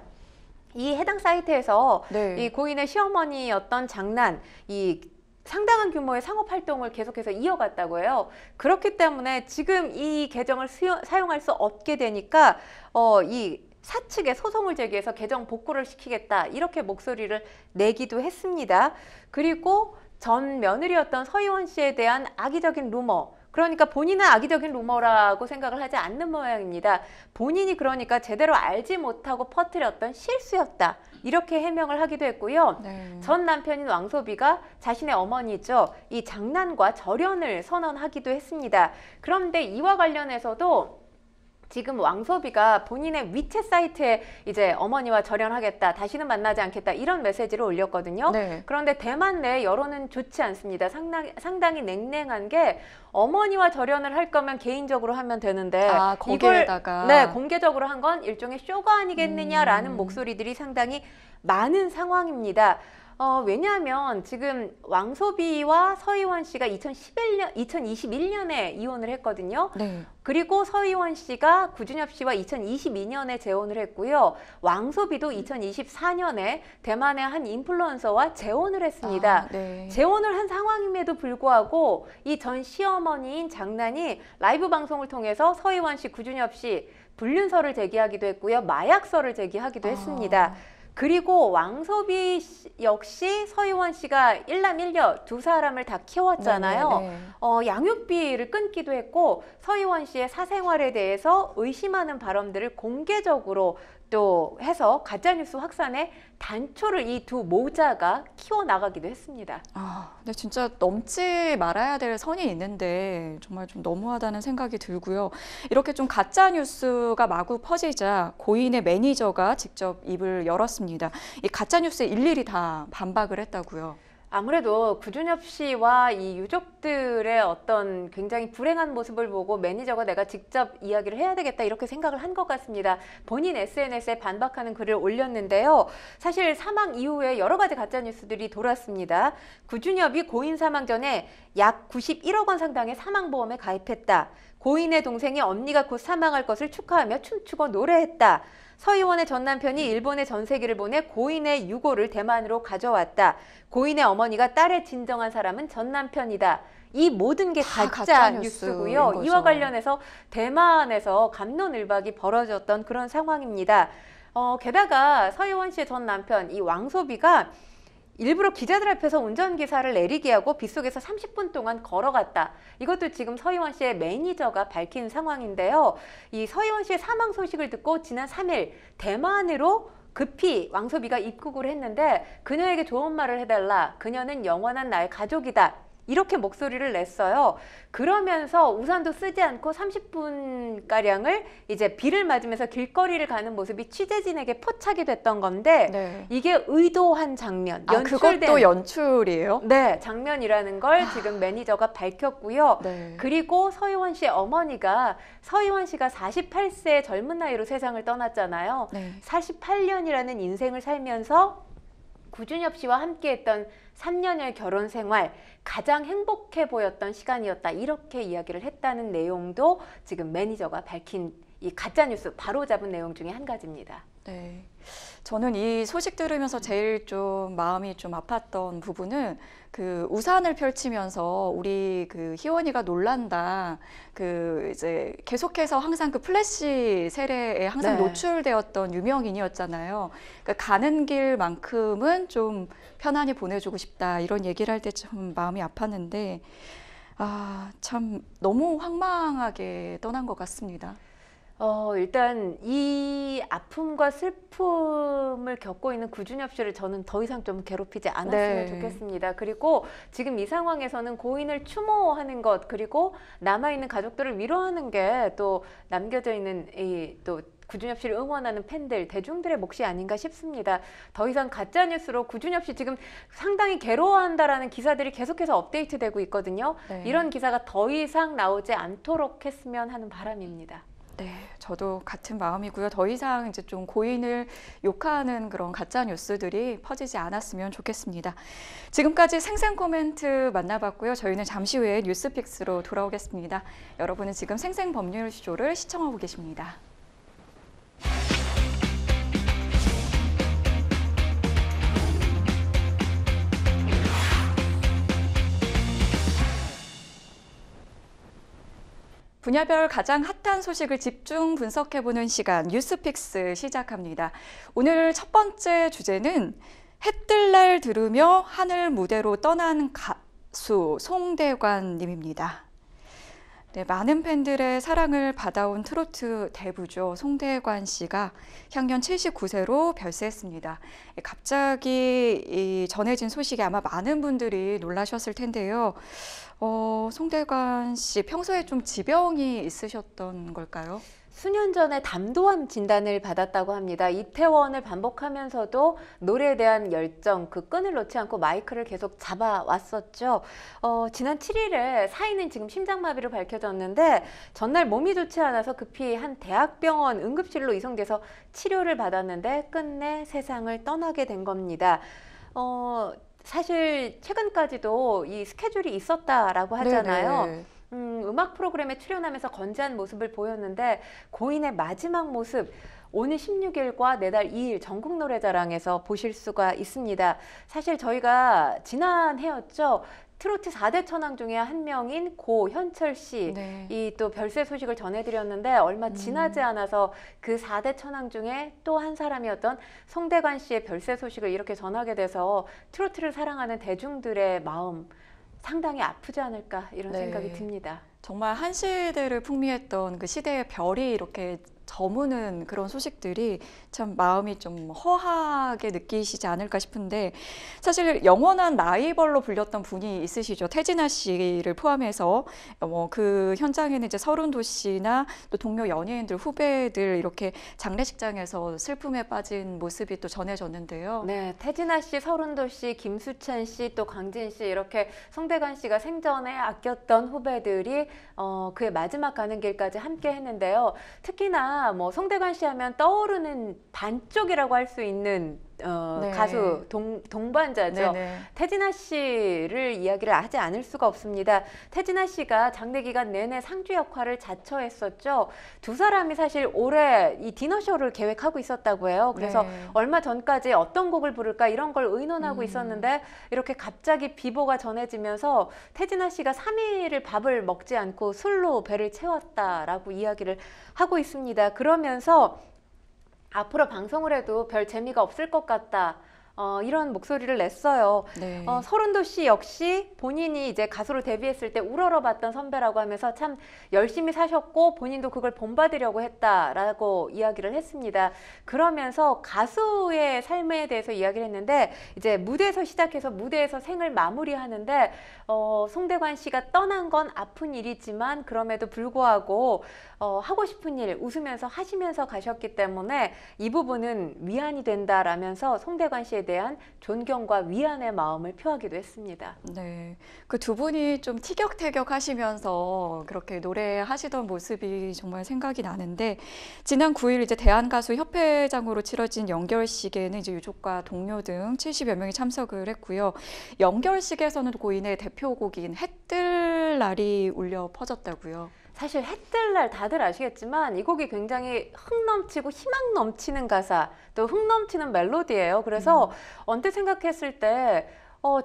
이 해당 사이트에서 네. 이 고인의 시어머니였던 장난, 이 상당한 규모의 상업 활동을 계속해서 이어갔다고 해요. 그렇기 때문에 지금 이 계정을 사용할 수 없게 되니까 이 사측에 소송을 제기해서 계정 복구를 시키겠다 이렇게 목소리를 내기도 했습니다. 그리고 전 며느리였던 서희원 씨에 대한 악의적인 루머, 그러니까 본인은 악의적인 루머라고 생각을 하지 않는 모양입니다. 본인이 그러니까 제대로 알지 못하고 퍼뜨렸던 실수였다 이렇게 해명을 하기도 했고요. 네. 전 남편인 왕소비가 자신의 어머니죠. 이 장난과 절연을 선언하기도 했습니다. 그런데 이와 관련해서도 지금 왕소비가 본인의 위챗 사이트에 이제 어머니와 절연하겠다, 다시는 만나지 않겠다 이런 메시지를 올렸거든요. 네. 그런데 대만 내 여론은 좋지 않습니다. 상당히 냉랭한 게 어머니와 절연을 할 거면 개인적으로 하면 되는데 거기에다가 이걸 공개적으로 한 건 일종의 쇼가 아니겠느냐라는 목소리들이 상당히 많은 상황입니다. 왜냐하면 지금 왕소비와 서희원 씨가 2021년에 이혼을 했거든요. 네. 그리고 서희원 씨가 구준엽 씨와 2022년에 재혼을 했고요. 왕소비도 2024년에 대만의 한 인플루언서와 재혼을 했습니다. 네. 재혼을 한 상황임에도 불구하고 이 전 시어머니인 장난이 라이브 방송을 통해서 서희원 씨, 구준엽 씨 불륜설을 제기하기도 했고요. 마약설을 제기하기도 했습니다. 그리고 왕소비 역시 서희원 씨가 일남일녀 두 사람을 다 키웠잖아요. 네. 양육비를 끊기도 했고 서희원 씨의 사생활에 대해서 의심하는 발언들을 공개적으로 또 해서 가짜뉴스 확산에 단초를 이 두 모자가 키워나가기도 했습니다. 근데 진짜 넘지 말아야 될 선이 있는데 정말 좀 너무하다는 생각이 들고요. 이렇게 좀 가짜 뉴스가 마구 퍼지자 고인의 매니저가 직접 입을 열었습니다. 이 가짜 뉴스에 일일이 다 반박을 했다고요. 아무래도 구준엽 씨와 이 유족들의 어떤 굉장히 불행한 모습을 보고 매니저가 내가 직접 이야기를 해야 되겠다 이렇게 생각을 한 것 같습니다. 본인 SNS에 반박하는 글을 올렸는데요. 사실 사망 이후에 여러 가지 가짜뉴스들이 돌았습니다. 구준엽이 고인 사망 전에 약 91억 원 상당의 사망보험에 가입했다. 고인의 동생이 언니가 곧 사망할 것을 축하하며 춤추고 노래했다. 서희원의 전 남편이 일본에 전세기를 보내 고인의 유고를 대만으로 가져왔다. 고인의 어머니가 딸의 진정한 사람은 전 남편이다. 이 모든 게 다 가짜 가짜 뉴스고요. 뉴스인 이와 거죠. 관련해서 대만에서 갑론을박이 벌어졌던 그런 상황입니다. 게다가 서희원 씨의 전 남편 이 왕소비가 일부러 기자들 앞에서 운전기사를 내리게 하고 빗속에서 30분 동안 걸어갔다. 이것도 지금 서희원 씨의 매니저가 밝힌 상황인데요. 이 서희원 씨의 사망 소식을 듣고 지난 3일 대만으로 급히 왕소비가 입국을 했는데 그녀에게 좋은 말을 해달라. 그녀는 영원한 나의 가족이다. 이렇게 목소리를 냈어요. 그러면서 우산도 쓰지 않고 30분가량을 이제 비를 맞으면서 길거리를 가는 모습이 취재진에게 포착이 됐던 건데 네. 이게 의도한 장면, 연출된 그것도 연출이에요? 네, 장면이라는 걸 지금 매니저가 밝혔고요. 네. 그리고 서희원 씨의 어머니가 서희원 씨가 48세의 젊은 나이로 세상을 떠났잖아요. 네. 48년이라는 인생을 살면서 구준엽 씨와 함께했던 3년의 결혼 생활 가장 행복해 보였던 시간이었다. 이렇게 이야기를 했다는 내용도 지금 매니저가 밝힌 이 가짜뉴스 바로잡은 내용 중에 한 가지입니다. 네. 저는 이 소식 들으면서 제일 좀 마음이 좀 아팠던 부분은 그 우산을 펼치면서 우리 그 희원이가 놀란다. 그 이제 계속해서 항상 그 플래시 세례에 항상 네. 노출되었던 유명인이었잖아요. 그러니까 가는 길만큼은 좀 편안히 보내주고 싶다. 이런 얘기를 할 때 좀 마음이 아팠는데 참 너무 황망하게 떠난 것 같습니다. 일단 이 아픔과 슬픔을 겪고 있는 구준엽 씨를 저는 더 이상 좀 괴롭히지 않았으면 네. 좋겠습니다. 그리고 지금 이 상황에서는 고인을 추모하는 것 그리고 남아있는 가족들을 위로하는 게 또 남겨져 있는 이 또 구준엽 씨를 응원하는 팬들, 대중들의 몫이 아닌가 싶습니다. 더 이상 가짜뉴스로 구준엽 씨 지금 상당히 괴로워한다라는 기사들이 계속해서 업데이트되고 있거든요. 네. 이런 기사가 더 이상 나오지 않도록 했으면 하는 바람입니다. 네, 저도 같은 마음이고요. 더 이상 이제 좀 고인을 욕하는 그런 가짜 뉴스들이 퍼지지 않았으면 좋겠습니다. 지금까지 생생 코멘트 만나봤고요. 저희는 잠시 후에 뉴스픽스로 돌아오겠습니다. 여러분은 지금 생생 법률 쇼를 시청하고 계십니다. 분야별 가장 핫한 소식을 집중 분석해보는 시간 뉴스픽스 시작합니다. 오늘 첫 번째 주제는 해뜰 날 들으며 하늘 무대로 떠난 가수 송대관 님입니다. 네, 많은 팬들의 사랑을 받아온 트로트 대부죠. 송대관 씨가 향년 79세로 별세했습니다. 갑자기 전해진 소식에 아마 많은 분들이 놀라셨을 텐데요. 송대관 씨 평소에 좀 지병이 있으셨던 걸까요? 수년 전에 담도암 진단을 받았다고 합니다. 이태원을 반복하면서도 노래에 대한 열정, 그 끈을 놓지 않고 마이크를 계속 잡아왔었죠. 지난 7일에 사인은 지금 심장마비로 밝혀졌는데 전날 몸이 좋지 않아서 급히 한 대학병원 응급실로 이송돼서 치료를 받았는데 끝내 세상을 떠나게 된 겁니다. 사실 최근까지도 이 스케줄이 있었다라고 하잖아요. 네네. 음악 프로그램에 출연하면서 건재한 모습을 보였는데 고인의 마지막 모습 오늘 16일과 내달 2일 전국 노래자랑에서 보실 수가 있습니다. 사실 저희가 지난해였죠. 트로트 4대 천왕 중에 한 명인 고현철 씨, 네. 이 또 별세 소식을 전해드렸는데 얼마 지나지 않아서 그 4대 천왕 중에 또 한 사람이었던 송대관 씨의 별세 소식을 이렇게 전하게 돼서 트로트를 사랑하는 대중들의 마음 상당히 아프지 않을까 이런 네. 생각이 듭니다. 정말 한 시대를 풍미했던 그 시대의 별이 이렇게 저무는 그런 소식들이 참 마음이 좀 허하게 느끼시지 않을까 싶은데 사실 영원한 라이벌로 불렸던 분이 있으시죠. 태진아 씨를 포함해서 그 현장에는 이제 서른도 씨나 또 동료 연예인들 후배들 이렇게 장례식장에서 슬픔에 빠진 모습이 또 전해졌는데요. 네, 태진아 씨, 서른도 씨, 김수찬 씨, 또 광진 씨 이렇게 송대관 씨가 생전에 아꼈던 후배들이 그의 마지막 가는 길까지 함께 했는데요. 특히나 뭐 송대관 씨 하면 떠오르는 반쪽이라고 할 수 있는 네. 가수 동반자죠. 네네. 태진아 씨를 이야기를 하지 않을 수가 없습니다. 태진아 씨가 장례 기간 내내 상주 역할을 자처했었죠. 두 사람이 사실 올해 이 디너쇼를 계획하고 있었다고 해요. 그래서 네. 얼마 전까지 어떤 곡을 부를까 이런 걸 의논하고 있었는데 이렇게 갑자기 비보가 전해지면서 태진아 씨가 3일을 밥을 먹지 않고 술로 배를 채웠다라고 이야기를 하고 있습니다. 그러면서 앞으로 방송을 해도 별 재미가 없을 것 같다. 이런 목소리를 냈어요. 네. 서른도 씨 역시 본인이 이제 가수로 데뷔했을 때 우러러봤던 선배라고 하면서 참 열심히 사셨고 본인도 그걸 본받으려고 했다라고 이야기를 했습니다. 그러면서 가수의 삶에 대해서 이야기를 했는데 이제 무대에서 시작해서 무대에서 생을 마무리하는데 송대관 씨가 떠난 건 아픈 일이지만 그럼에도 불구하고 하고 싶은 일 웃으면서 하시면서 가셨기 때문에 이 부분은 위안이 된다라면서 송대관 씨에 대한 존경과 위안의 마음을 표하기도 했습니다. 네. 그 두 분이 좀 티격태격 하시면서 그렇게 노래하시던 모습이 정말 생각이 나는데, 지난 9일 이제 대한가수협회장으로 치러진 영결식에는 이제 유족과 동료 등 70여 명이 참석을 했고요. 영결식에서는 고인의 대표곡인 해뜰 날이 울려 퍼졌다고요. 사실 해뜰 날 다들 아시겠지만 이 곡이 굉장히 흥 넘치고 희망 넘치는 가사, 또 흥 넘치는 멜로디예요. 그래서 언뜻 생각했을 때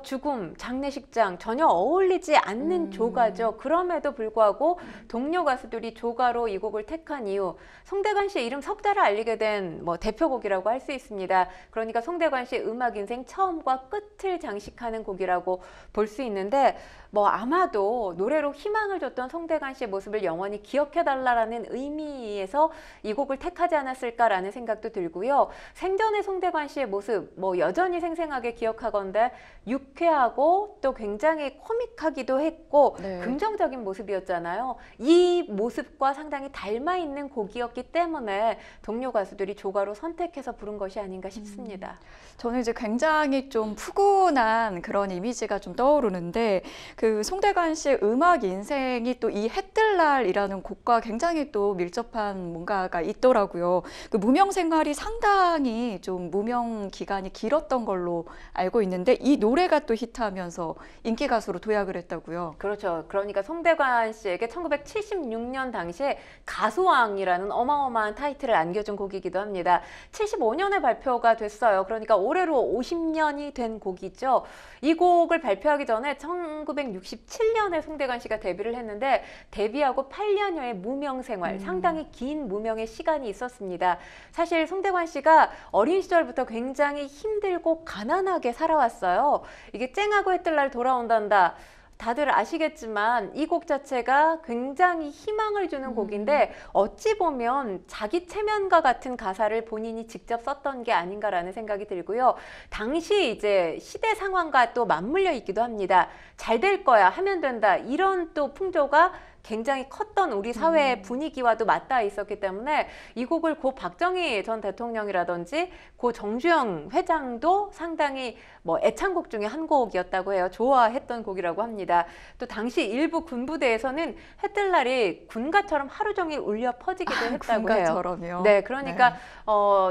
죽음, 장례식장 전혀 어울리지 않는 조가죠. 그럼에도 불구하고 동료 가수들이 조가로 이 곡을 택한 이유, 송대관 씨의 이름 석자를 알리게 된 대표곡이라고 할 수 있습니다. 그러니까 송대관 씨의 음악 인생 처음과 끝을 장식하는 곡이라고 볼 수 있는데 아마도 노래로 희망을 줬던 송대관 씨의 모습을 영원히 기억해달라는 의미에서 이 곡을 택하지 않았을까라는 생각도 들고요. 생전의 송대관 씨의 모습 여전히 생생하게 기억하건대 유쾌하고 또 굉장히 코믹하기도 했고 네. 긍정적인 모습이었잖아요. 이 모습과 상당히 닮아 있는 곡이었기 때문에 동료 가수들이 조가로 선택해서 부른 것이 아닌가 싶습니다. 저는 이제 굉장히 좀 푸근한 그런 이미지가 좀 떠오르는데, 그 송대관 씨의 음악 인생이 또 이 해뜰날이라는 곡과 굉장히 또 밀접한 뭔가가 있더라고요. 그 무명 생활이 상당히 좀 무명 기간이 길었던 걸로 알고 있는데 이 노래가 또 히트하면서 인기 가수로 도약을 했다고요. 그렇죠. 그러니까 송대관 씨에게 1976년 당시에 가수왕이라는 어마어마한 타이틀을 안겨준 곡이기도 합니다. 75년에 발표가 됐어요. 그러니까 올해로 50년이 된 곡이죠. 이 곡을 발표하기 전에 1967년에 송대관 씨가 데뷔를 했는데 데뷔하고 8년여의 무명 생활, 상당히 긴 무명의 시간이 있었습니다. 사실 송대관 씨가 어린 시절부터 굉장히 힘들고 가난하게 살아왔어요. 이게 쨍하고 해뜰날 돌아온단다. 다들 아시겠지만 이 곡 자체가 굉장히 희망을 주는 곡인데 어찌 보면 자기 체면과 같은 가사를 본인이 직접 썼던 게 아닌가라는 생각이 들고요. 당시 이제 시대 상황과 또 맞물려 있기도 합니다. 잘 될 거야, 하면 된다, 이런 또 풍조가 굉장히 컸던 우리 사회의 분위기와도 맞닿아 있었기 때문에 이 곡을 고 박정희 전 대통령이라든지 고 정주영 회장도 상당히 애창곡 중에 한 곡이었다고 해요. 좋아했던 곡이라고 합니다. 또 당시 일부 군부대에서는 해뜰날이 군가처럼 하루 종일 울려 퍼지기도 했다고 군가처럼요. 해요. 네, 그러니까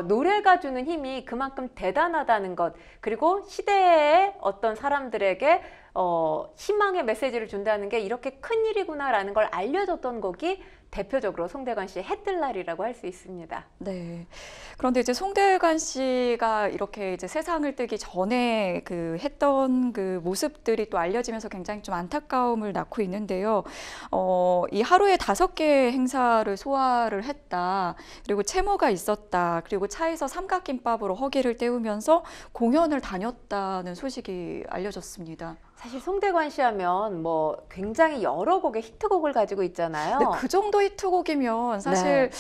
노래가 주는 힘이 그만큼 대단하다는 것, 그리고 시대의 어떤 사람들에게 희망의 메시지를 준다는 게 이렇게 큰 일이구나라는 걸 알려줬던 곡이 대표적으로 송대관 씨의 해뜰날이라고 할 수 있습니다. 네. 그런데 이제 송대관 씨가 이렇게 이제 세상을 뜨기 전에 했던 그 모습들이 또 알려지면서 굉장히 좀 안타까움을 낳고 있는데요. 이 하루에 5개의 행사를 소화를 했다. 그리고 채모가 있었다. 그리고 차에서 삼각김밥으로 허기를 때우면서 공연을 다녔다는 소식이 알려졌습니다. 사실 송대관 씨 하면 굉장히 여러 곡의 히트곡을 가지고 있잖아요. 근데 그 정도 히트곡이면 사실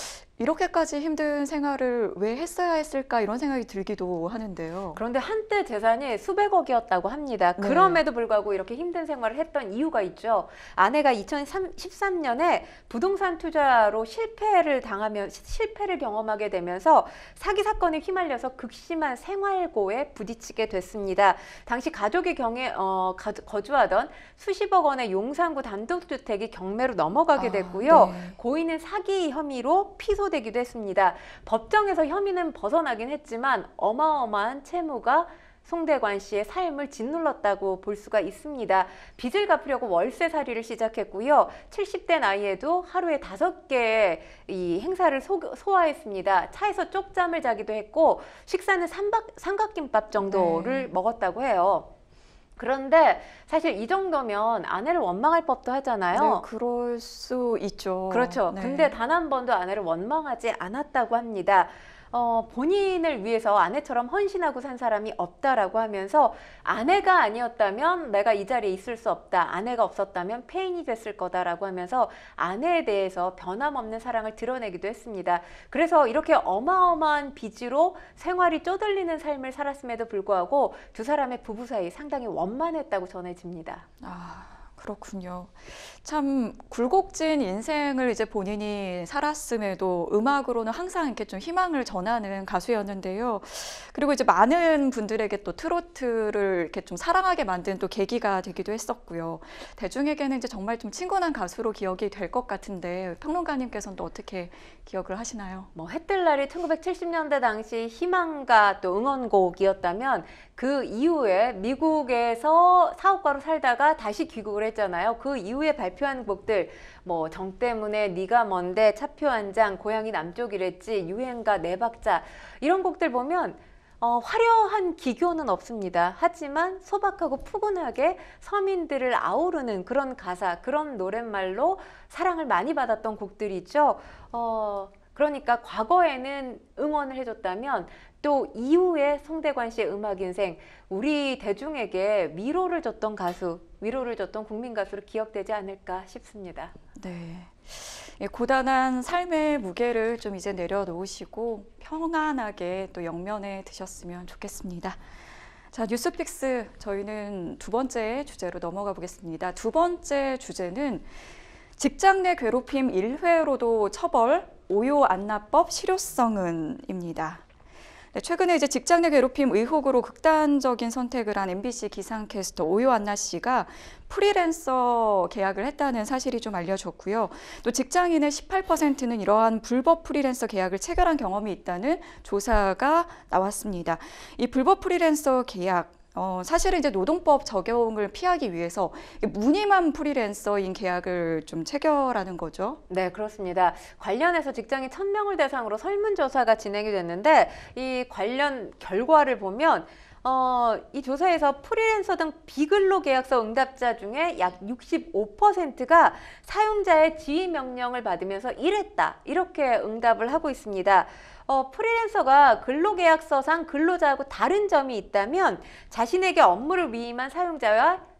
이렇게까지 힘든 생활을 왜 했어야 했을까 이런 생각이 들기도 하는데요. 그런데 한때 재산이 수백억이었다고 합니다. 네. 그럼에도 불구하고 이렇게 힘든 생활을 했던 이유가 있죠. 아내가 2013년에 부동산 투자로 실패를 경험하게 되면서 사기 사건에 휘말려서 극심한 생활고에 부딪히게 됐습니다. 당시 가족이 거주하던 수십억 원의 용산구 단독주택이 경매로 넘어가게 됐고요. 네. 고인은 사기 혐의로 피소 항소되기도 했습니다. 법정에서 혐의는 벗어나긴 했지만 어마어마한 채무가 송대관 씨의 삶을 짓눌렀다고 볼 수가 있습니다. 빚을 갚으려고 월세살이를 시작했고요. 70대 나이에도 하루에 5개의 이 행사를 소화했습니다. 차에서 쪽잠을 자기도 했고 식사는 삼각김밥 정도를 먹었다고 해요. 그런데 사실 이 정도면 아내를 원망할 법도 하잖아요. 네, 그럴 수 있죠. 그렇죠. 네. 근데 단 한 번도 아내를 원망하지 않았다고 합니다. 본인을 위해서 아내처럼 헌신하고 산 사람이 없다라고 하면서 아내가 아니었다면 내가 이 자리에 있을 수 없다. 아내가 없었다면 폐인이 됐을 거다라고 하면서 아내에 대해서 변함없는 사랑을 드러내기도 했습니다. 그래서 이렇게 어마어마한 빚으로 생활이 쪼들리는 삶을 살았음에도 불구하고 두 사람의 부부 사이 상당히 원만했다고 전해집니다. 그렇군요. 참 굴곡진 인생을 이제 본인이 살았음에도 음악으로는 항상 이렇게 좀 희망을 전하는 가수였는데요. 그리고 이제 많은 분들에게 또 트로트를 이렇게 좀 사랑하게 만든 또 계기가 되기도 했었고요. 대중에게는 이제 정말 좀 친근한 가수로 기억이 될 것 같은데 평론가님께서는 또 어떻게 기억을 하시나요? 해뜰 날이 1970년대 당시 희망가 또 응원곡이었다면 그 이후에 미국에서 사업가로 살다가 다시 귀국을 했잖아요. 그 이후에 발표한 곡들 정 때문에 네가 뭔데 차표 한 장 고향이 남쪽이랬지 유행가 네 박자 이런 곡들 보면 화려한 기교는 없습니다. 하지만 소박하고 푸근하게 서민들을 아우르는 그런 가사, 그런 노랫말로 사랑을 많이 받았던 곡들이죠. 그러니까 과거에는 응원을 해줬다면 또 이후에 송대관 씨의 음악 인생, 우리 대중에게 위로를 줬던 가수, 위로를 줬던 국민 가수로 기억되지 않을까 싶습니다. 네. 고단한 삶의 무게를 좀 이제 내려놓으시고 평안하게 또 영면에 드셨으면 좋겠습니다. 자, 뉴스픽스 저희는 두 번째 주제로 넘어가 보겠습니다. 두 번째 주제는 직장 내 괴롭힘 1회로도 처벌, 오요안나법 실효성은입니다. 네, 최근에 이제 직장 내 괴롭힘 의혹으로 극단적인 선택을 한 MBC 기상캐스터 오요안나 씨가 프리랜서 계약을 했다는 사실이 좀 알려졌고요. 또 직장인의 18%는 이러한 불법 프리랜서 계약을 체결한 경험이 있다는 조사가 나왔습니다. 이 불법 프리랜서 계약 사실은 이제 노동법 적용을 피하기 위해서 무늬만 프리랜서인 계약을 좀 체결하는 거죠. 네, 그렇습니다. 관련해서 직장인 1000명을 대상으로 설문조사가 진행이 됐는데 이 관련 결과를 보면 이 조사에서 프리랜서 등 비근로 계약서 응답자 중에 약 65%가 사용자의 지휘 명령을 받으면서 일했다 이렇게 응답을 하고 있습니다. 프리랜서가 근로계약서상 근로자하고 다른 점이 있다면 자신에게 업무를 위임한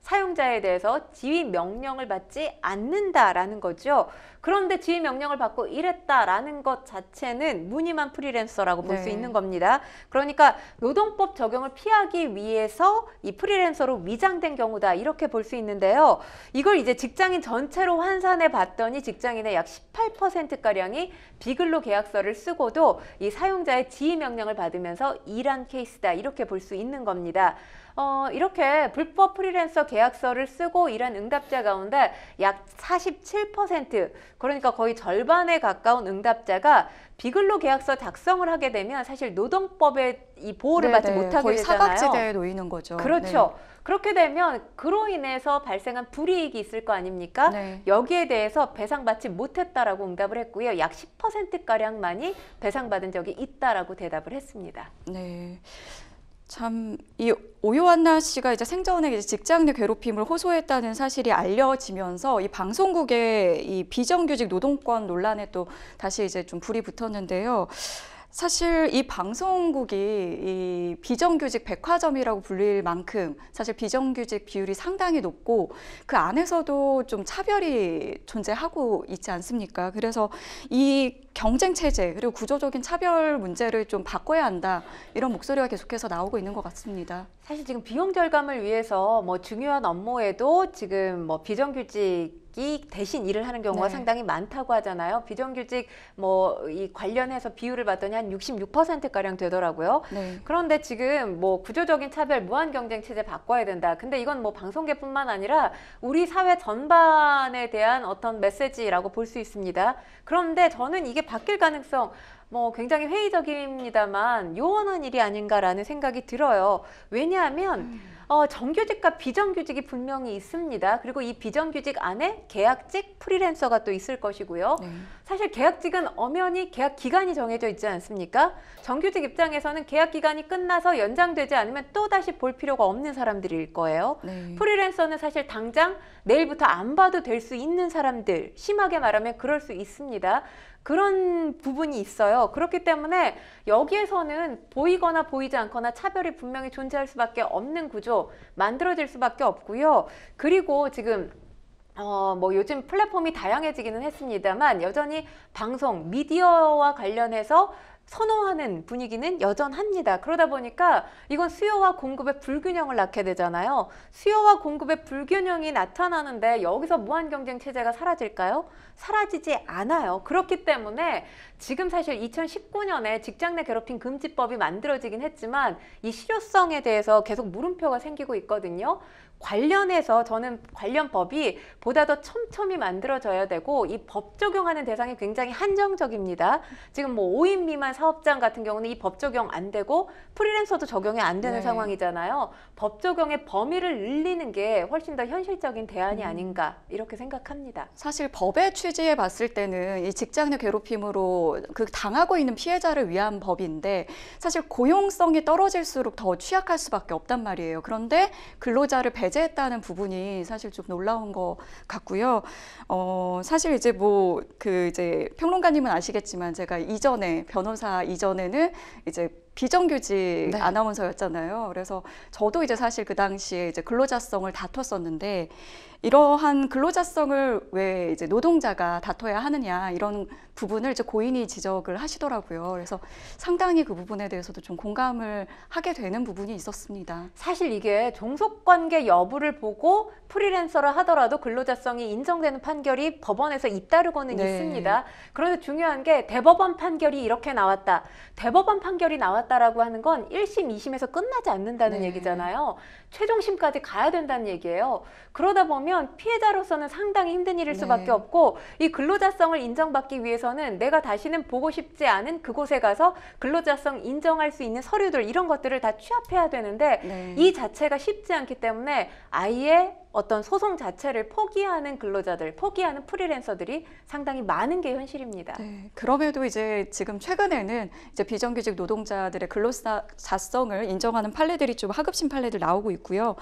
사용자에 대해서 지휘 명령을 받지 않는다라는 거죠. 그런데 지휘 명령을 받고 일했다라는 것 자체는 무늬만 프리랜서라고 볼 수 있는 겁니다. 그러니까 노동법 적용을 피하기 위해서 이 프리랜서로 위장된 경우다 이렇게 볼 수 있는데요. 이걸 이제 직장인 전체로 환산해 봤더니 직장인의 약 18%가량이 비근로 계약서를 쓰고도 이 사용자의 지휘 명령을 받으면서 일한 케이스다 이렇게 볼 수 있는 겁니다. 이렇게 불법 프리랜서 계약서를 쓰고 일한 응답자 가운데 약 47%, 그러니까 거의 절반에 가까운 응답자가 비근로 계약서 작성을 하게 되면 사실 노동법의 이 보호를 받지 못하게 거의 되잖아요. 사각지대에 놓이는 거죠. 그렇죠. 네. 그렇게 되면 그로 인해서 발생한 불이익이 있을 거 아닙니까? 네. 여기에 대해서 배상받지 못했다라고 응답을 했고요. 약 10%가량만이 배상받은 적이 있다라고 대답을 했습니다. 네. 참, 이 오요안나 씨가 이제 생전에 이제 직장 내 괴롭힘을 호소했다는 사실이 알려지면서 이 방송국의 이 비정규직 노동권 논란에 또 다시 이제 좀 불이 붙었는데요. 사실 이 방송국이 이 비정규직 백화점이라고 불릴 만큼 사실 비정규직 비율이 상당히 높고 그 안에서도 좀 차별이 존재하고 있지 않습니까? 그래서 이 경쟁 체제 그리고 구조적인 차별 문제를 좀 바꿔야 한다 이런 목소리가 계속해서 나오고 있는 것 같습니다. 사실 지금 비용 절감을 위해서 뭐 중요한 업무에도 지금 뭐 비정규직이 대신 일을 하는 경우가 네. 상당히 많다고 하잖아요. 비정규직 뭐 이 관련해서 비율을 봤더니 한 66%가량 되더라고요. 네. 그런데 지금 뭐 구조적인 차별, 무한 경쟁 체제 바꿔야 된다. 근데 이건 뭐 방송계뿐만 아니라 우리 사회 전반에 대한 어떤 메시지라고 볼 수 있습니다. 그런데 저는 이게 바뀔 가능성 뭐 굉장히 회의적입니다만 요원한 일이 아닌가라는 생각이 들어요. 왜냐하면 정규직과 비정규직이 분명히 있습니다. 그리고 이 비정규직 안에 계약직, 프리랜서가 또 있을 것이고요. 네. 사실 계약직은 엄연히 계약 기간이 정해져 있지 않습니까? 정규직 입장에서는 계약 기간이 끝나서 연장되지 않으면 또다시 볼 필요가 없는 사람들일 거예요. 네. 프리랜서는 사실 당장 내일부터 안 봐도 될 수 있는 사람들, 심하게 말하면 그럴 수 있습니다. 그런 부분이 있어요. 그렇기 때문에 여기에서는 보이거나 보이지 않거나 차별이 분명히 존재할 수밖에 없는 구조 만들어질 수밖에 없고요. 그리고 지금 뭐 요즘 플랫폼이 다양해지기는 했습니다만 여전히 방송, 미디어와 관련해서 선호하는 분위기는 여전합니다. 그러다 보니까 이건 수요와 공급의 불균형을 낳게 되잖아요. 수요와 공급의 불균형이 나타나는데 여기서 무한 경쟁 체제가 사라질까요? 사라지지 않아요. 그렇기 때문에 지금 사실 2019년에 직장 내 괴롭힘 금지법이 만들어지긴 했지만 이 실효성에 대해서 계속 물음표가 생기고 있거든요. 관련해서 저는 관련 법이 보다 더 촘촘히 만들어져야 되고 이 법 적용하는 대상이 굉장히 한정적입니다. 지금 뭐 5인 미만 사업장 같은 경우는 이 법 적용 안 되고 프리랜서도 적용이 안 되는 네. 상황이잖아요. 법 적용의 범위를 늘리는 게 훨씬 더 현실적인 대안이 아닌가 이렇게 생각합니다. 사실 법의 취지에 봤을 때는 이 직장 내 괴롭힘으로 그 당하고 있는 피해자를 위한 법인데 사실 고용성이 떨어질수록 더 취약할 수밖에 없단 말이에요. 그런데 근로자를 배제했다는 부분이 사실 좀 놀라운 것 같고요. 사실 이제 뭐 이제 평론가님은 아시겠지만 제가 이전에 변호사 이전에는 이제 비정규직 네. 아나운서였잖아요. 그래서 저도 이제 사실 그 당시에 이제 근로자성을 다퉜었는데 이러한 근로자성을 왜 이제 노동자가 다퉈야 하느냐 이런 부분을 이제 고인이 지적을 하시더라고요. 그래서 상당히 그 부분에 대해서도 좀 공감을 하게 되는 부분이 있었습니다. 사실 이게 종속관계 여부를 보고 프리랜서라 하더라도 근로자성이 인정되는 판결이 법원에서 잇따르고는 네. 있습니다. 그런데 중요한 게 대법원 판결이 이렇게 나왔다. 대법원 판결이 나왔다라고 하는 건 1심, 2심에서 끝나지 않는다는 네. 얘기잖아요. 최종심까지 가야 된다는 얘기예요. 그러다 보면 피해자로서는 상당히 힘든 일일 네. 수밖에 없고 이 근로자성을 인정받기 위해서는 내가 다시는 보고 싶지 않은 그곳에 가서 근로자성 인정할 수 있는 서류들 이런 것들을 다 취합해야 되는데 네. 이 자체가 쉽지 않기 때문에 아예 어떤 소송 자체를 포기하는 근로자들, 포기하는 프리랜서들이 상당히 많은 게 현실입니다. 네, 그럼에도 이제 지금 최근에는 이제 비정규직 노동자들의 근로자성을 인정하는 판례들이 좀 하급심 판례들 나오고 있고요.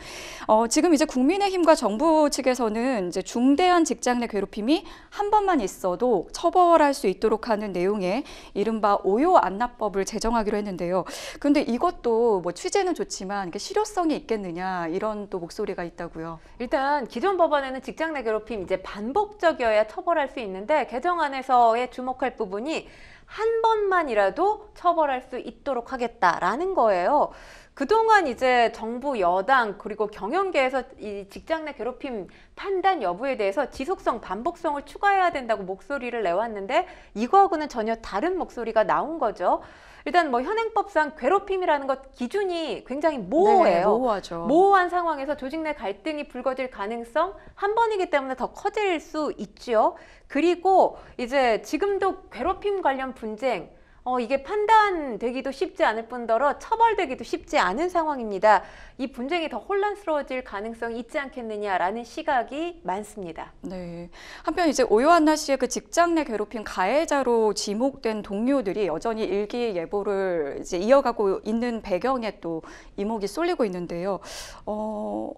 지금 이제 국민의힘과 정부 측에서는 이제 중대한 직장 내 괴롭힘이 한 번만 있어도 처벌할 수 있도록 하는 내용의 이른바 오요안나법을 제정하기로 했는데요. 그런데 이것도 뭐 취지는 좋지만 이게 실효성이 있겠느냐 이런 또 목소리가 있다고요. 일단 기존 법안에는 직장 내 괴롭힘 이제 반복적이어야 처벌할 수 있는데 개정안에서의 주목할 부분이 한 번만이라도 처벌할 수 있도록 하겠다라는 거예요. 그동안 이제 정부, 여당 그리고 경영계에서 이 직장 내 괴롭힘 판단 여부에 대해서 지속성, 반복성을 추가해야 된다고 목소리를 내왔는데 이거하고는 전혀 다른 목소리가 나온 거죠. 일단 뭐 현행법상 괴롭힘이라는 것 기준이 굉장히 모호해요. 네, 모호하죠. 모호한 상황에서 조직 내 갈등이 불거질 가능성 한 번이기 때문에 더 커질 수 있죠. 그리고 이제 지금도 괴롭힘 관련 분쟁 이게 판단되기도 쉽지 않을 뿐더러 처벌되기도 쉽지 않은 상황입니다. 이 분쟁이 더 혼란스러워질 가능성이 있지 않겠느냐라는 시각이 많습니다. 네. 한편 이제 오요한나 씨의 그 직장 내 괴롭힘 가해자로 지목된 동료들이 여전히 일기예보를 이제 이어가고 있는 배경에 또 이목이 쏠리고 있는데요.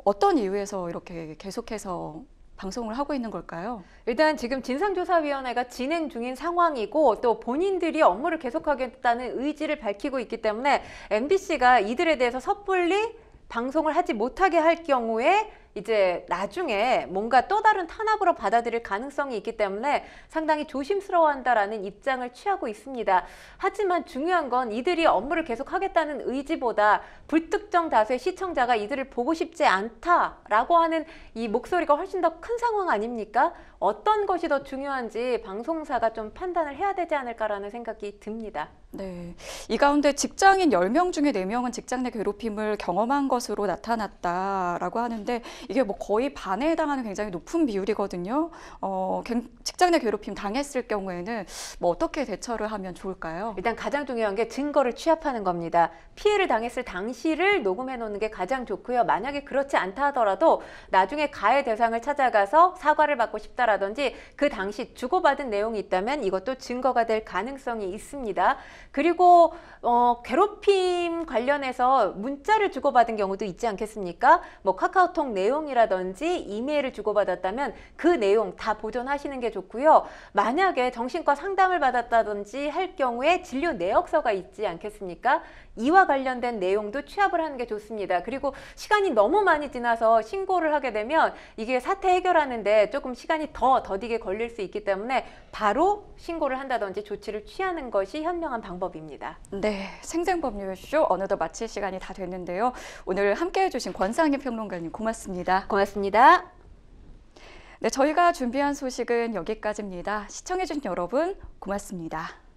어떤 이유에서 이렇게 계속해서 방송을 하고 있는 걸까요? 일단 지금 진상조사위원회가 진행 중인 상황이고 또 본인들이 업무를 계속하겠다는 의지를 밝히고 있기 때문에 MBC가 이들에 대해서 섣불리 방송을 하지 못하게 할 경우에 이제 나중에 뭔가 또 다른 탄압으로 받아들일 가능성이 있기 때문에 상당히 조심스러워한다라는 입장을 취하고 있습니다. 하지만 중요한 건 이들이 업무를 계속하겠다는 의지보다 불특정 다수의 시청자가 이들을 보고 싶지 않다라고 하는 이 목소리가 훨씬 더 큰 상황 아닙니까? 어떤 것이 더 중요한지 방송사가 좀 판단을 해야 되지 않을까라는 생각이 듭니다. 네. 이 가운데 직장인 10명 중에 4명은 직장 내 괴롭힘을 경험한 것으로 나타났다라고 하는데 이게 뭐 거의 반에 해당하는 굉장히 높은 비율이거든요. 직장 내 괴롭힘 당했을 경우에는 뭐 어떻게 대처를 하면 좋을까요? 일단 가장 중요한 게 증거를 취합하는 겁니다. 피해를 당했을 당시를 녹음해 놓는 게 가장 좋고요. 만약에 그렇지 않다 하더라도 나중에 가해 대상을 찾아가서 사과를 받고 싶다라든지 그 당시 주고받은 내용이 있다면 이것도 증거가 될 가능성이 있습니다. 그리고 괴롭힘 관련해서 문자를 주고받은 경우도 있지 않겠습니까? 뭐 카카오톡 내용이라든지 이메일을 주고받았다면 그 내용 다 보존하시는 게 좋고요. 만약에 정신과 상담을 받았다든지 할 경우에 진료 내역서가 있지 않겠습니까? 이와 관련된 내용도 취합을 하는 게 좋습니다. 그리고 시간이 너무 많이 지나서 신고를 하게 되면 이게 사태 해결하는데 조금 시간이 더디게 걸릴 수 있기 때문에 바로 신고를 한다든지 조치를 취하는 것이 현명한 방법입니다. 네, 생생법률쇼 어느덧 마칠 시간이 다 됐는데요. 오늘 함께해 주신 권상희 평론가님 고맙습니다. 고맙습니다. 네, 저희가 준비한 소식은 여기까지입니다. 시청해 주신 여러분 고맙습니다.